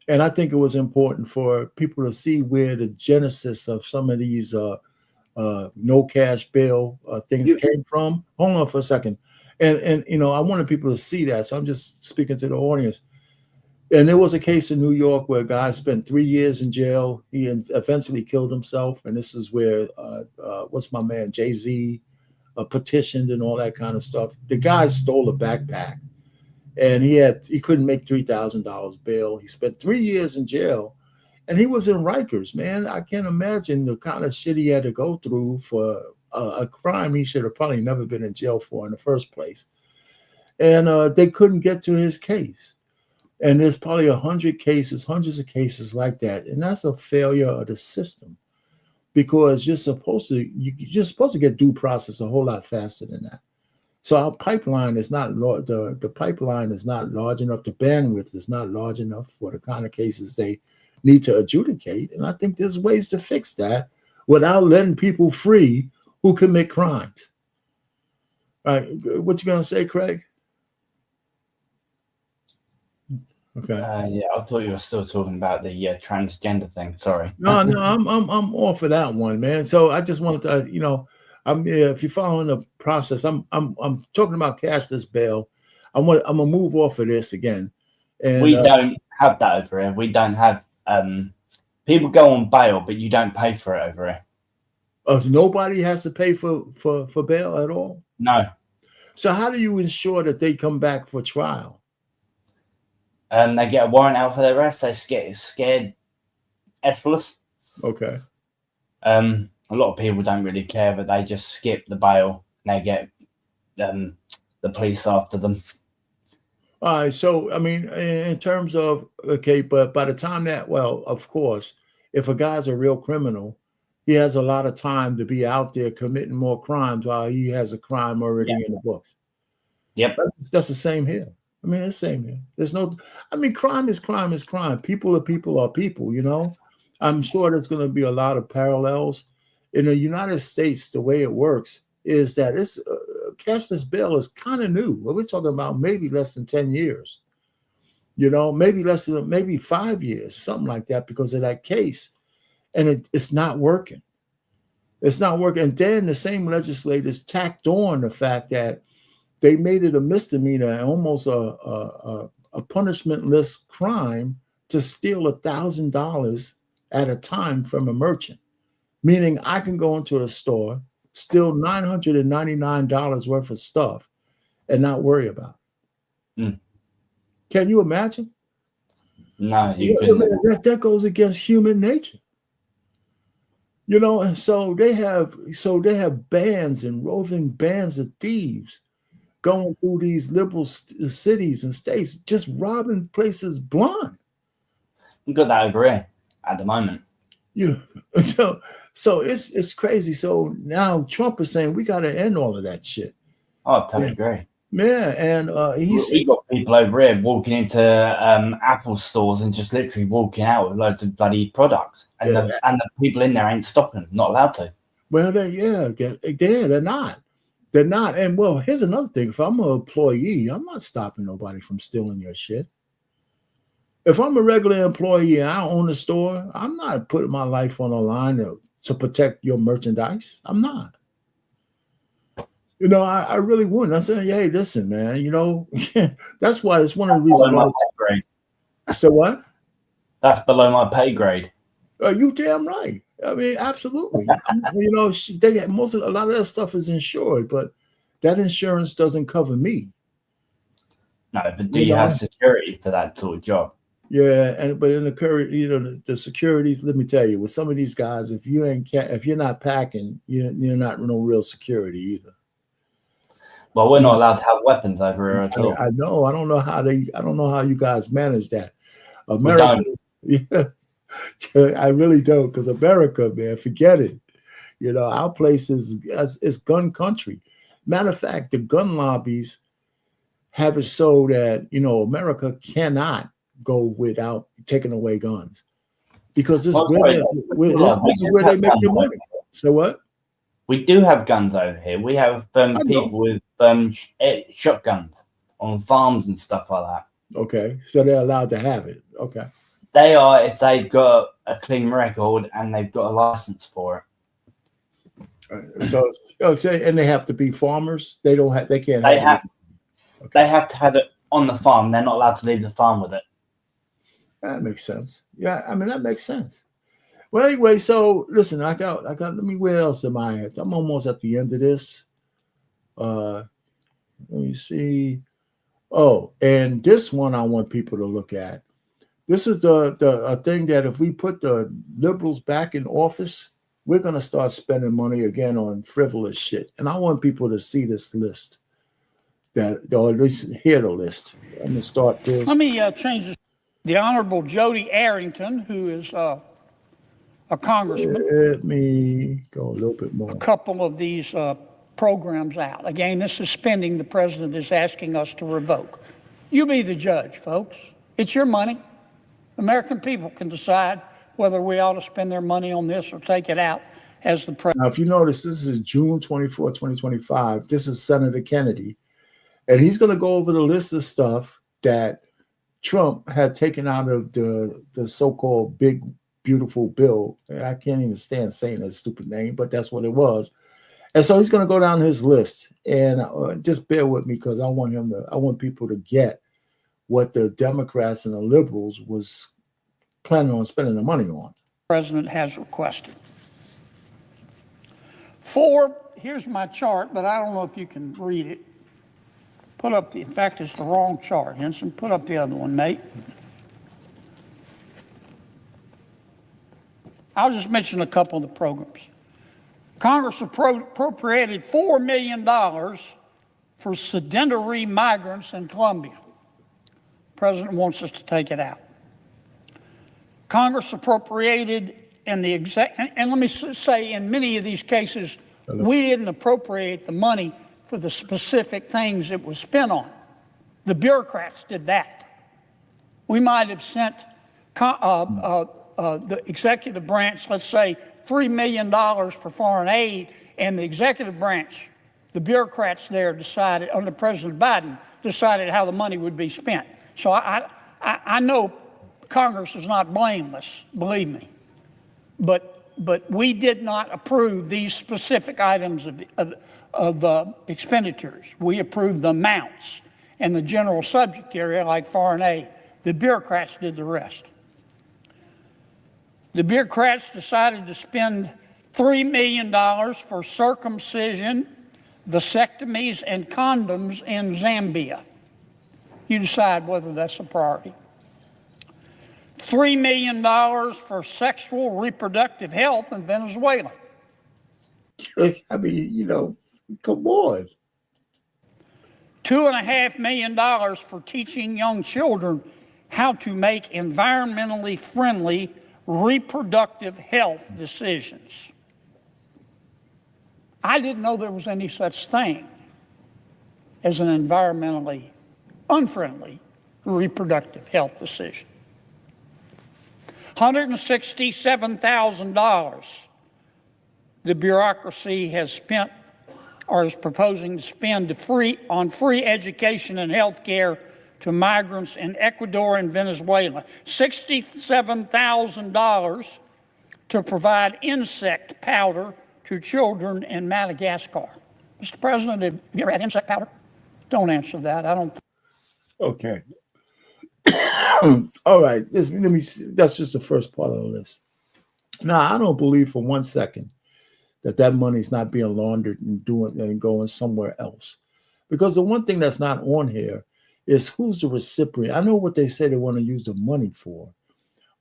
and I think it was important for people to see where the genesis of some of these no cash bail things came from. Hold on for a second. And I wanted people to see that. So I'm just speaking to the audience. And there was a case in New York where a guy spent 3 years in jail. He eventually killed himself. And this is where, what's my man, Jay-Z petitioned and all that kind of stuff. The guy stole a backpack and he couldn't make $3,000 bail. He spent 3 years in jail. And he was in Rikers, man. I can't imagine the kind of shit he had to go through for a crime he should have probably never been in jail for in the first place. And they couldn't get to his case. And there's probably hundreds of cases like that. And that's a failure of the system, because you're supposed to get due process a whole lot faster than that. So our pipeline is not the pipeline is not large enough. The bandwidth is not large enough for the kind of cases they need to adjudicate. And I think there's ways to fix that without letting people free who commit crimes. All right, what you gonna say, Craig? Okay. Yeah, I thought you were still talking about the transgender thing. Sorry. No, I'm all for that one, man. So I just wanted to, if you're following the process, I'm talking about cashless bail. I'm gonna move off of this again. And we don't have that over here. We don't have people go on bail, but you don't pay for it over here. Nobody has to pay for bail at all? No. So how do you ensure that they come back for trial? They get a warrant out for their arrest. They get scared effortless. Okay. A lot of people don't really care, but they just skip the bail and they get the police after them. All right. So, I mean, in terms of, okay, but by the time of course, if a guy's a real criminal, he has a lot of time to be out there committing more crimes while he has a crime already in the books. Yep. That's the same here. I mean, it's the same here. There's no, I mean, crime is crime is crime. People are people, I'm sure there's going to be a lot of parallels. In the United States, the way it works is that it's cashless bail is kind of new. We're talking about maybe less than 10 years. You know, maybe less than maybe 5 years, something like that, because of that case. And it's not working. It's not working. And then the same legislators tacked on the fact that they made it a misdemeanor and almost a punishmentless crime to steal $1,000 at a time from a merchant. Meaning I can go into a store, steal $999 worth of stuff, and not worry about it. Mm. Can you imagine? No, you couldn't. That goes against human nature. You know, and so they have bands and roving bands of thieves going through these liberal cities and states, just robbing places blind. You got that over here at the moment. Yeah. So it's crazy. So now Trump is saying we got to end all of that shit. Oh, I totally agree. Yeah, and we got people over here walking into Apple stores and just literally walking out with loads of bloody products, and the people in there ain't stopping them, not allowed to. Well, they're not. They're not. And well, here's another thing: if I'm an employee, I'm not stopping nobody from stealing your shit. If I'm a regular employee and I own a store, I'm not putting my life on the line to protect your merchandise. I'm not. You know, I really wouldn't. I said, hey, listen, man, you know, that's why it's one of the reasons why. So what? That's below my pay grade. You damn right. I mean, absolutely. You know, a lot of that stuff is insured, but that insurance doesn't cover me. No, but do you have security for that sort of job? Yeah, but in the current, you know, the securities. Let me tell you, with some of these guys, if you're not packing, you're not no real security either. Well, we're not allowed to have weapons over here at all. I know. I don't know how you guys manage that. America, yeah, I really don't, because America, man, forget it. You know, our place is gun country. Matter of fact, the gun lobbies have it so that, you know, America cannot go without taking away guns, because this is where they make their money. So what? We do have guns over here. We have people with shotguns on farms and stuff like that. Okay, so they're allowed to have it. Okay, they are if they've got a clean record and they've got a license for it. So and they have to be farmers. They don't have. They can't. They have to have it on the farm. They're not allowed to leave the farm with it. That makes sense. Yeah, I mean that makes sense. Well, anyway, so listen, I got. Let me. Where else am I at? I'm almost at the end of this. Let me see. Oh, and this one I want people to look at. This is the thing that if we put the liberals back in office, we're gonna start spending money again on frivolous shit. And I want people to see this list. Or at least hear the list. I'm gonna start this. Let me change this. The Honorable Jody Arrington, who is a congressman. Let me go a little bit more. A couple of these programs out. Again, this is spending the president is asking us to revoke. You be the judge, folks. It's your money. American people can decide whether we ought to spend their money on this or take it out as the president. Now, if you notice, this is June 24, 2025. This is Senator Kennedy. And he's going to go over the list of stuff that Trump had taken out of the so-called big, beautiful bill. I can't even stand saying that stupid name, but that's what it was. And so he's going to go down his list, and just bear with me, because I want people to get what the Democrats and the liberals was planning on spending the money on. The president has requested. Here's my chart, but I don't know if you can read it. In fact, it's the wrong chart, Henson. Put up the other one, Nate. I'll just mention a couple of the programs. Congress appropriated $4 million for sedentary migrants in Colombia. The president wants us to take it out. Congress appropriated, and let me say, in many of these cases, we didn't appropriate the money for the specific things it was spent on. The bureaucrats did that. We might have sent the executive branch, let's say, $3 million for foreign aid, and the executive branch, the bureaucrats there decided, under President Biden, decided how the money would be spent. So I know Congress is not blameless, believe me, but we did not approve these specific items of expenditures. We approved the amounts and the general subject area like foreign aid. The bureaucrats did the rest. The bureaucrats decided to spend $3 million for circumcision, vasectomies, and condoms in Zambia. You decide whether that's a priority. $3 million for sexual reproductive health in Venezuela. I mean, you know, come on. $2.5 million for teaching young children how to make environmentally friendly reproductive health decisions. I didn't know there was any such thing as an environmentally unfriendly reproductive health decision. $167,000 the bureaucracy has spent or is proposing to spend on free education and health care to migrants in Ecuador and Venezuela. $67,000 to provide insect powder to children in Madagascar. Mr. President, have you ever had insect powder? Don't answer that. I don't. Okay. All right. Let me see. That's just the first part of the list. Now, I don't believe for 1 second that money is not being laundered and going somewhere else. Because the one thing that's not on here is who's the recipient. I know what they say they want to use the money for,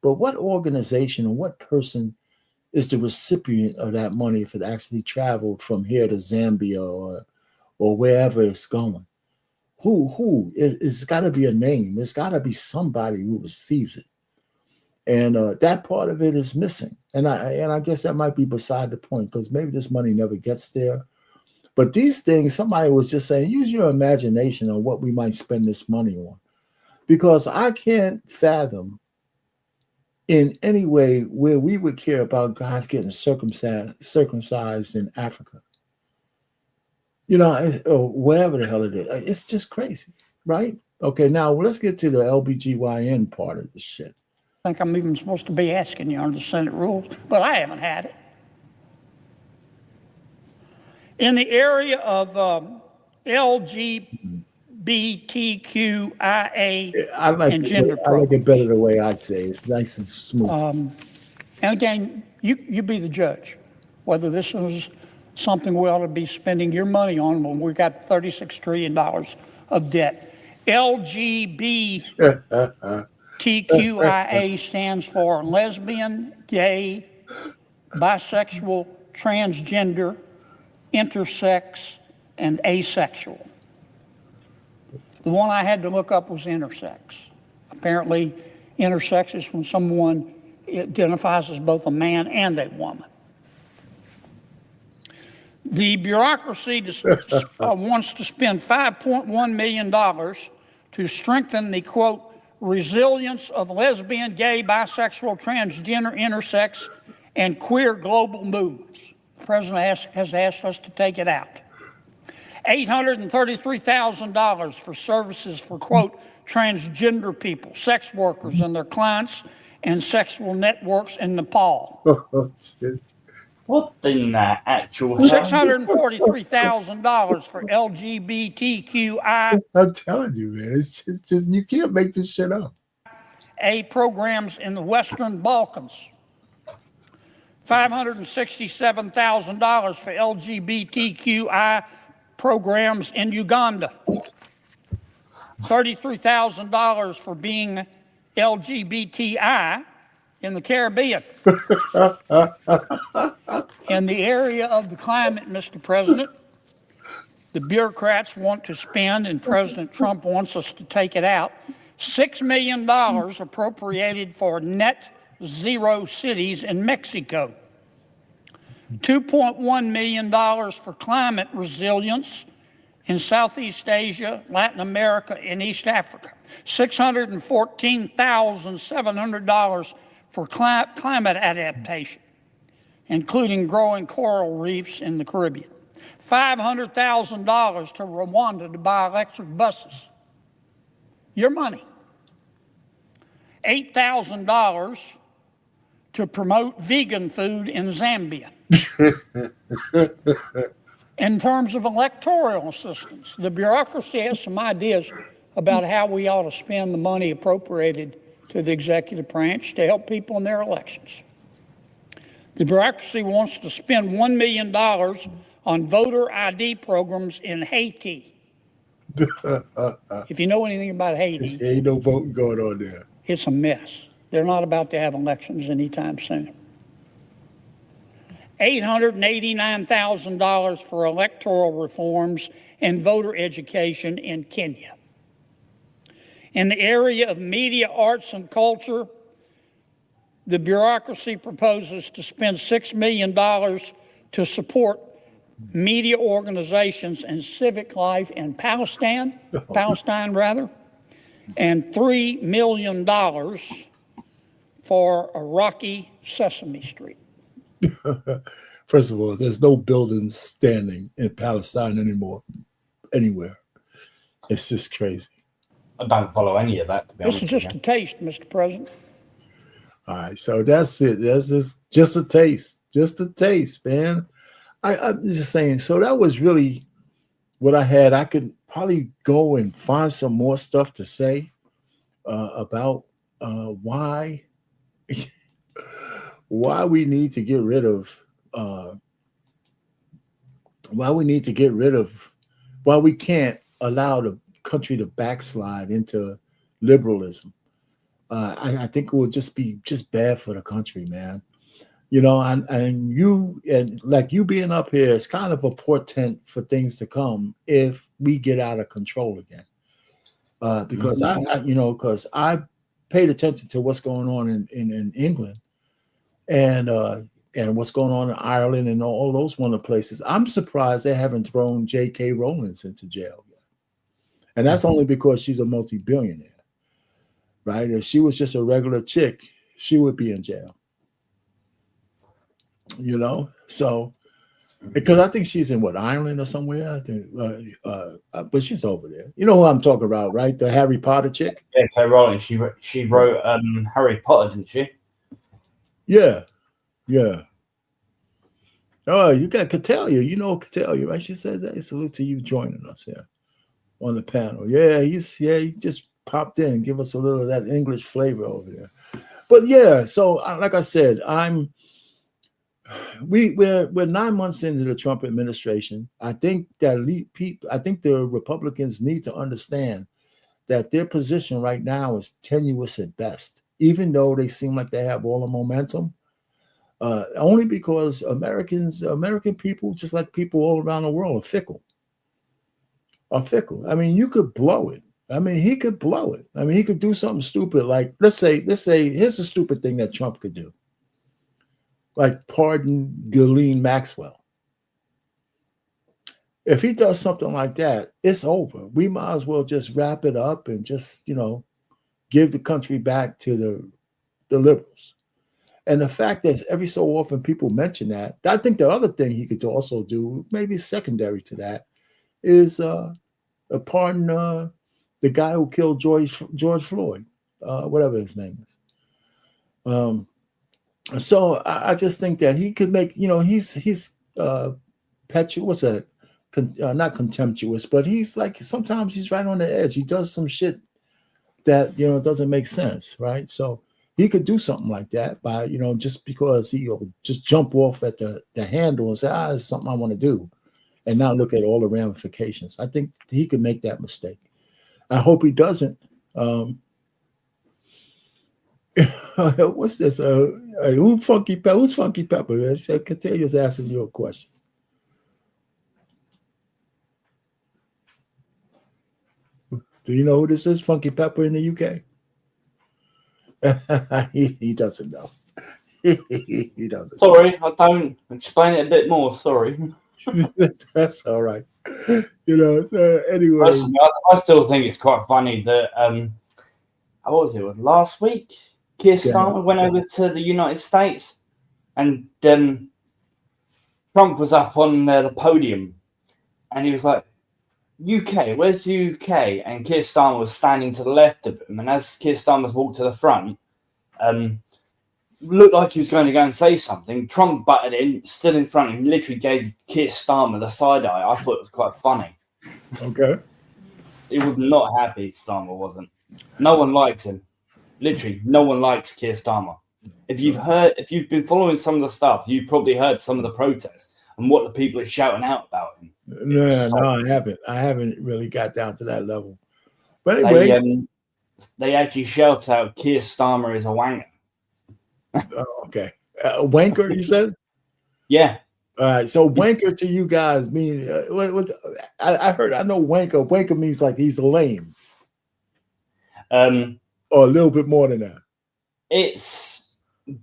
but what organization or what person is the recipient of that money if it actually traveled from here to Zambia or wherever it's going? Who? It's got to be a name. It's got to be somebody who receives it. And that part of it is missing. And I guess that might be beside the point because maybe this money never gets there. But these things, somebody was just saying, use your imagination on what we might spend this money on. Because I can't fathom in any way where we would care about guys getting circumcised in Africa. You know, or wherever the hell it is. It's just crazy, right? Okay, now let's get to the LBGYN part of this shit. I think I'm even supposed to be asking you under the Senate rules, but I haven't had it. In the area of LGBTQIA and gender I like it better the way I say it. It's nice and smooth. And again, you be the judge, whether this is something we ought to be spending your money on when we got $36 trillion of debt. LGBTQIA stands for lesbian, gay, bisexual, transgender, intersex, and asexual. The one I had to look up was intersex. Apparently, intersex is when someone identifies as both a man and a woman. The bureaucracy wants to spend $5.1 million to strengthen the, quote, resilience of lesbian, gay, bisexual, transgender, intersex, and queer global movements. The president has asked us to take it out. $833,000 for services for, quote, transgender people, sex workers and their clients, and sexual networks in Nepal. What in the actual $643,000 for LGBTQI. I'm telling you, man, it's just you can't make this shit up. Programs in the Western Balkans. $567,000 for LGBTQI programs in Uganda. $33,000 for being LGBTI in the Caribbean. In the area of the climate, Mr. President, the bureaucrats want to spend, and President Trump wants us to take it out, $6 million appropriated for net zero cities in Mexico. $2.1 million for climate resilience in Southeast Asia, Latin America, and East Africa. $614,700 for climate adaptation, including growing coral reefs in the Caribbean. $500,000 to Rwanda to buy electric buses. Your money. $8,000 to promote vegan food in Zambia. In terms of electoral assistance, the bureaucracy has some ideas about how we ought to spend the money appropriated to the executive branch to help people in their elections. The bureaucracy wants to spend $1 million on voter ID programs in Haiti. If you know anything about Haiti, there ain't no voting going on there. it's a mess. They're not about to have elections anytime soon. $889,000 for electoral reforms and voter education in Kenya. In the area of media, arts, and culture, the bureaucracy proposes to spend $6 million to support media organizations and civic life in Palestine, and $3 million for a rocky Sesame Street. First of all, there's no buildings standing in Palestine anywhere. It's just crazy. I don't follow any of that, to be honest. This is just a taste, Mr. President. All right, so that's it. That's just a taste. Just a taste, man. I'm just saying, so that was really what I had. I could probably go and find some more stuff to say about why we need to get rid of why we can't allow the country to backslide into liberalism. I think it would just be bad for the country, man. You know, and you like you being up here is kind of a portent for things to come if we get out of control again. Because I paid attention to what's going on in England and what's going on in Ireland and all those wonderful places. I'm surprised they haven't thrown J.K. Rowling into jail yet. And that's only because she's a multi-billionaire, right? If she was just a regular chick, she would be in jail. You know, so because I think she's in Ireland or somewhere. I think, but she's over there. You know who I'm talking about, right? The Harry Potter chick. Yeah, J.K. Rowling. She wrote Harry Potter, didn't she? Yeah. Oh, you got Catalia. You know Catalia, right? She says, "Hey, salute to you joining us here on the panel." Yeah, he just popped in, give us a little of that English flavor over there. But yeah, so like I said, we're 9 months into the Trump administration. I think the Republicans need to understand that their position right now is tenuous at best, even though they seem like they have all the momentum. Only because American people, just like people all around the world, are fickle. I mean, you could blow it. I mean, he could blow it. I mean, he could do something stupid. Like let's say, here's a stupid thing that Trump could do. Like pardon Ghislaine Maxwell. If he does something like that, it's over. We might as well just wrap it up and just, give the country back to the liberals. And the fact that every so often people mention that, I think the other thing he could also do, maybe secondary to that, is pardon the guy who killed George Floyd, whatever his name is. So I just think that he could make, he's what's that? Not contemptuous, but he's like, sometimes he's right on the edge. He does some shit that, doesn't make sense, right? So he could do something like that by, just because he'll just jump off at the handle and say, it's something I want to do, and not look at all the ramifications. I think he could make that mistake. I hope he doesn't. What's this? Who's Funky Pepper? Catalia's asking you a question. Do you know who this is? Funky Pepper in the UK? he doesn't know. He doesn't. Sorry, I don't. Explain it a bit more. Sorry. That's all right. Anyways. I still think it's quite funny that what was it? Last week? Keir Starmer went over to the United States, and Trump was up on the podium, and he was like, UK, where's the UK? And Keir Starmer was standing to the left of him, and as Keir Starmer's walked to the front, looked like he was going to go and say something. Trump butted in, stood in front of him, literally gave Keir Starmer the side eye. I thought it was quite funny. Okay. He was not happy, Starmer wasn't. No one likes him. Literally, no one likes Keir Starmer. If you've been following some of the stuff, you've probably heard some of the protests and what the people are shouting out about him. No, I haven't. I haven't really got down to that level. But anyway, They actually shout out Keir Starmer is a wanker. Okay. Wanker, you said? Yeah. All right. So wanker to you guys mean I know wanker. Wanker means like he's lame. Or a little bit more than that. It's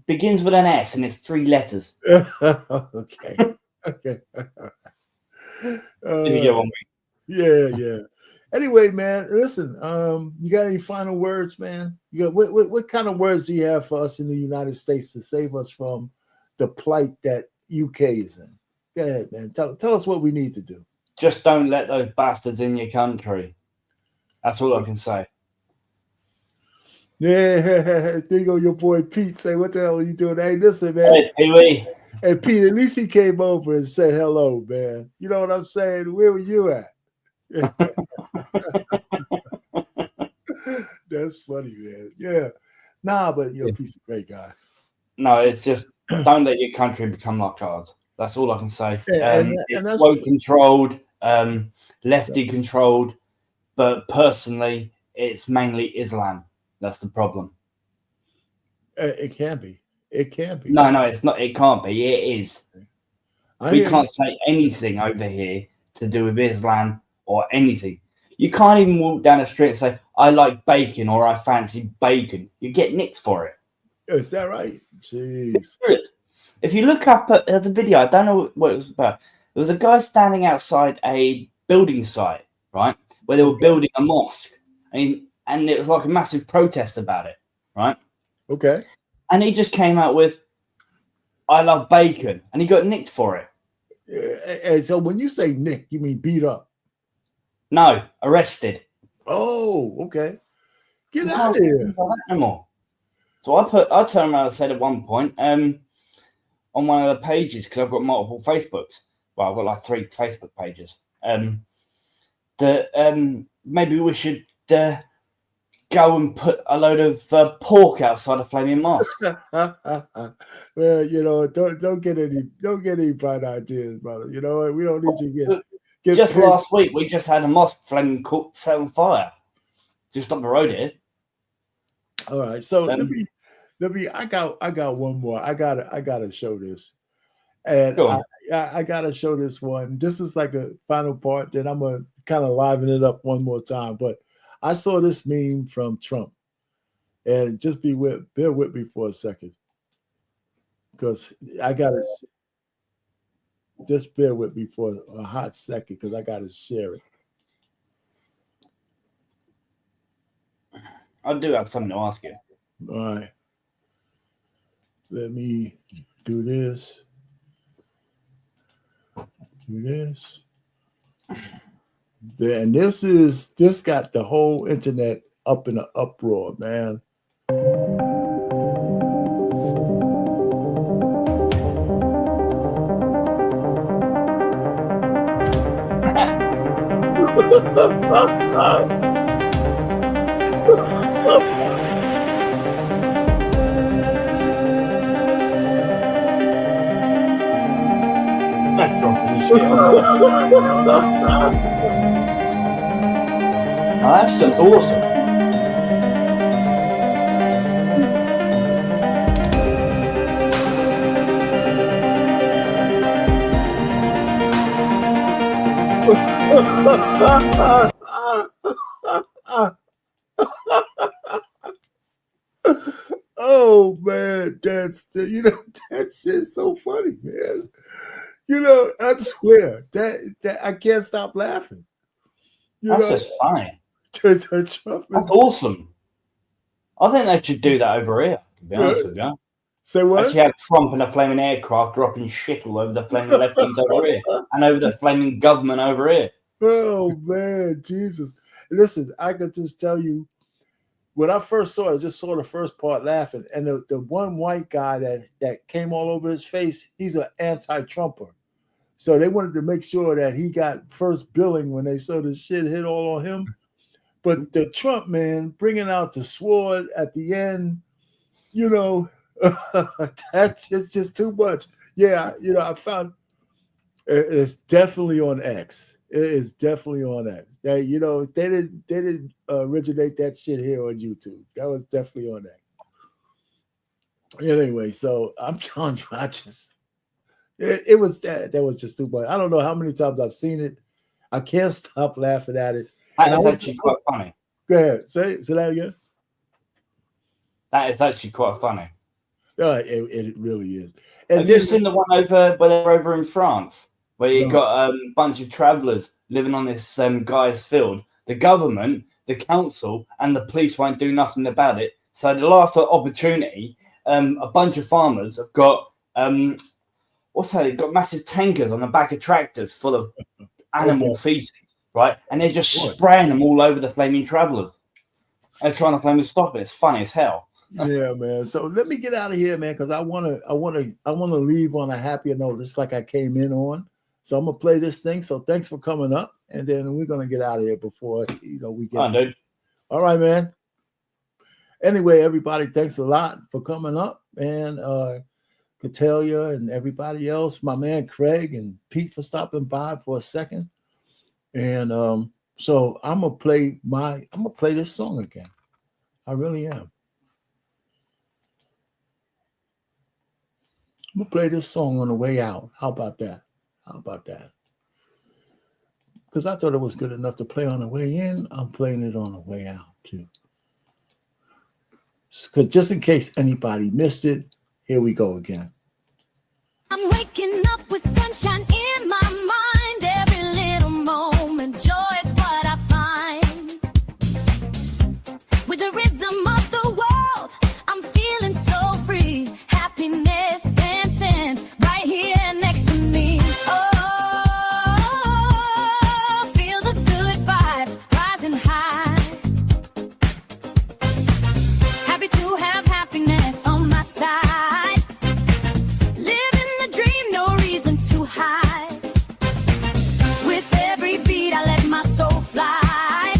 begins with an S and it's 3 letters. Okay. Okay. If you get one week. Yeah. Anyway, man, listen. You got any final words, man? You got what kind of words do you have for us in the United States to save us from the plight that UK is in? Go ahead, man. Tell us what we need to do. Just don't let those bastards in your country. That's all I can say. Yeah, there you go, your boy Pete. Say, what the hell are you doing? Hey, listen, man. Hey, Pee-wee. Hey, Pete, at least he came over and said hello, man. You know what I'm saying? Where were you at? That's funny, man. Yeah. Nah, but you're a piece of great guy. No, it's just don't let your country become like ours. That's all I can say. Yeah, and it's that's woke controlled, lefty controlled, but personally, it's mainly Islam. That's the problem. It can be. It can be. No, it's not. It can't be. It is. We can't say anything over here to do with Islam or anything. You can't even walk down the street and say, I like bacon or I fancy bacon. You get nicked for it. Is that right? Jeez. If you look up at the video, I don't know what it was about. There was a guy standing outside a building site, right, where they were building a mosque. And it was like a massive protest about it, right? Okay. And he just came out with, I love bacon. And he got nicked for it. And so when you say nick, you mean beat up? No, arrested. Oh, okay. Get out of here. No more. So I turned around and said at one point, on one of the pages, because I've got multiple Facebooks. Well, I've got like 3 Facebook pages. That maybe we should go and put a load of pork outside a flaming mosque. Well, you know, don't get any bright ideas, brother. You know what? We don't need to get just last week, we just had a mosque flaming set on fire just up the road here. All right, so let me. I got one more. I gotta show this, and I gotta show this one. This is like a final part. Then I'm gonna kind of liven it up one more time. But I saw this meme from Trump, and just bear with me for a second, because I gotta just bear with me for a hot second, because I gotta share it. I do have something to ask you. All right. Let me do this. Do this. And this got the whole internet up in an uproar, man. That's just awesome. Oh man, that shit's so funny, man. You know, I swear that I can't stop laughing. That's just funny. That's awesome. I think they should do that over here, to be honest with you. Say what? Actually have Trump in a flaming aircraft dropping shit all over the flaming lefties over here and over the flaming government over here. Oh man, Jesus! Listen, I could just tell you when I first saw it, I just saw the first part laughing, and the one white guy that came all over his face, he's an anti-Trumper. So they wanted to make sure that he got first billing when they saw the shit hit all on him. But the Trump man bringing out the sword at the end, you know, that's just too much. Yeah, I found it's definitely on X. It is definitely on X. They didn't originate that shit here on YouTube. That was definitely on X. Anyway, so I'm telling you, it was that was just too much. I don't know how many times I've seen it. I can't stop laughing at it. That is actually quite funny. Go ahead, say that again. That is actually quite funny. It really is. And have you seen the one over where they're over in France, where you No. got a bunch of travellers living on this guy's field? The government, the council, and the police won't do nothing about it. So the last opportunity, a bunch of farmers have got they've got massive tankers on the back of tractors full of animal feces, right? And they're just spraying them all over the flaming travellers. They're trying to find to stop it. It's funny as hell. Yeah, man. So let me get out of here, man, because I wanna leave on a happier note, just like I came in on. So I'm gonna play this thing. So thanks for coming up, and then we're gonna get out of here before we get. Dude. All right, man. Anyway, everybody, thanks a lot for coming up, and Catelia and everybody else, my man Craig and Pete for stopping by for a second. And so I'm gonna play this song again. I really am. I'm gonna play this song on the way out. How about that? Because I thought it was good enough to play on the way in. I'm playing it on the way out too. Because just in case anybody missed it, here we go again. I'm waking up with sunshine in my mind. Every little moment, joy is what I find. With the rhythm of the world, I'm feeling so free. Happiness dancing right here next to me. Oh, feel the good vibes rising high. Happy to have happiness on my side. Living the dream, no reason to hide. With every beat, I let my soul fly.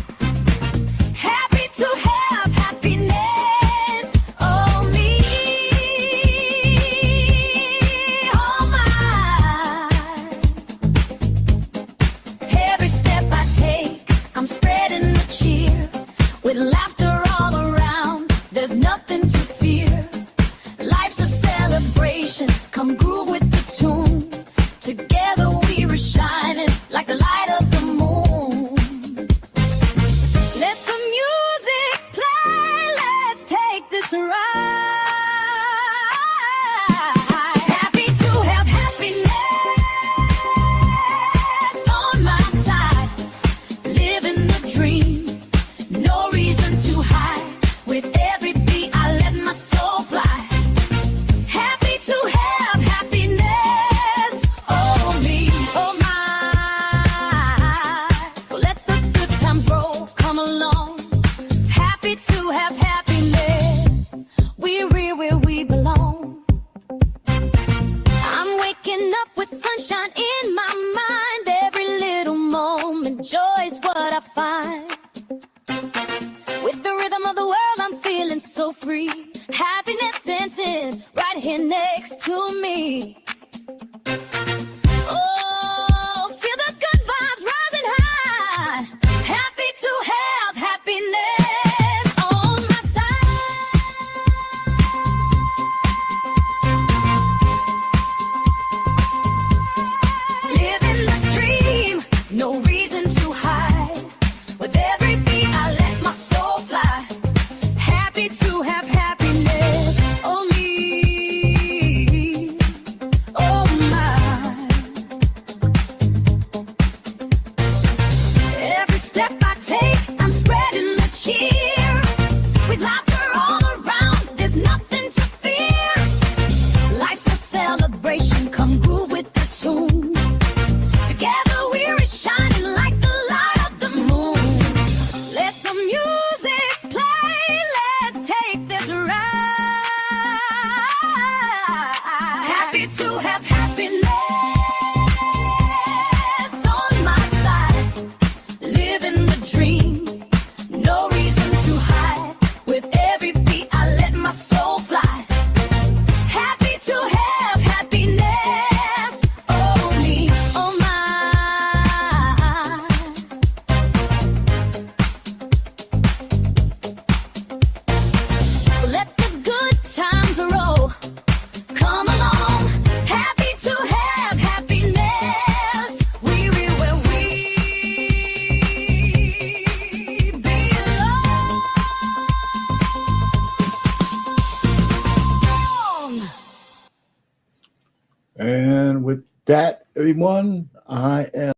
Happy to have happiness on me. Oh my. Every step I take, I'm spreading the cheer. With laughter all around, there's nothing to fear. Life's a celebration, come groove with the tune. Together we were shining like the light of the moon. Let the music play, let's take this ride. Happy to have happiness on my side. Living the dream, no reason to hide. With every beat, I let my soul fly. Happy to have happiness on me, oh my. So let the good times roll, come along. Happy to have happiness. We're here where we belong. I'm waking up with sunshine in my mind. Every little moment, joy is what I find. With the rhythm of the world, I'm feeling so free. Happiness dancing right here next to me. Oh, feel the good vibes rising high. Happy to have happiness on my side. Living the dream, no reason to hide. With every beat, I let my soul fly. Happy to have happiness on me. that, everyone, I am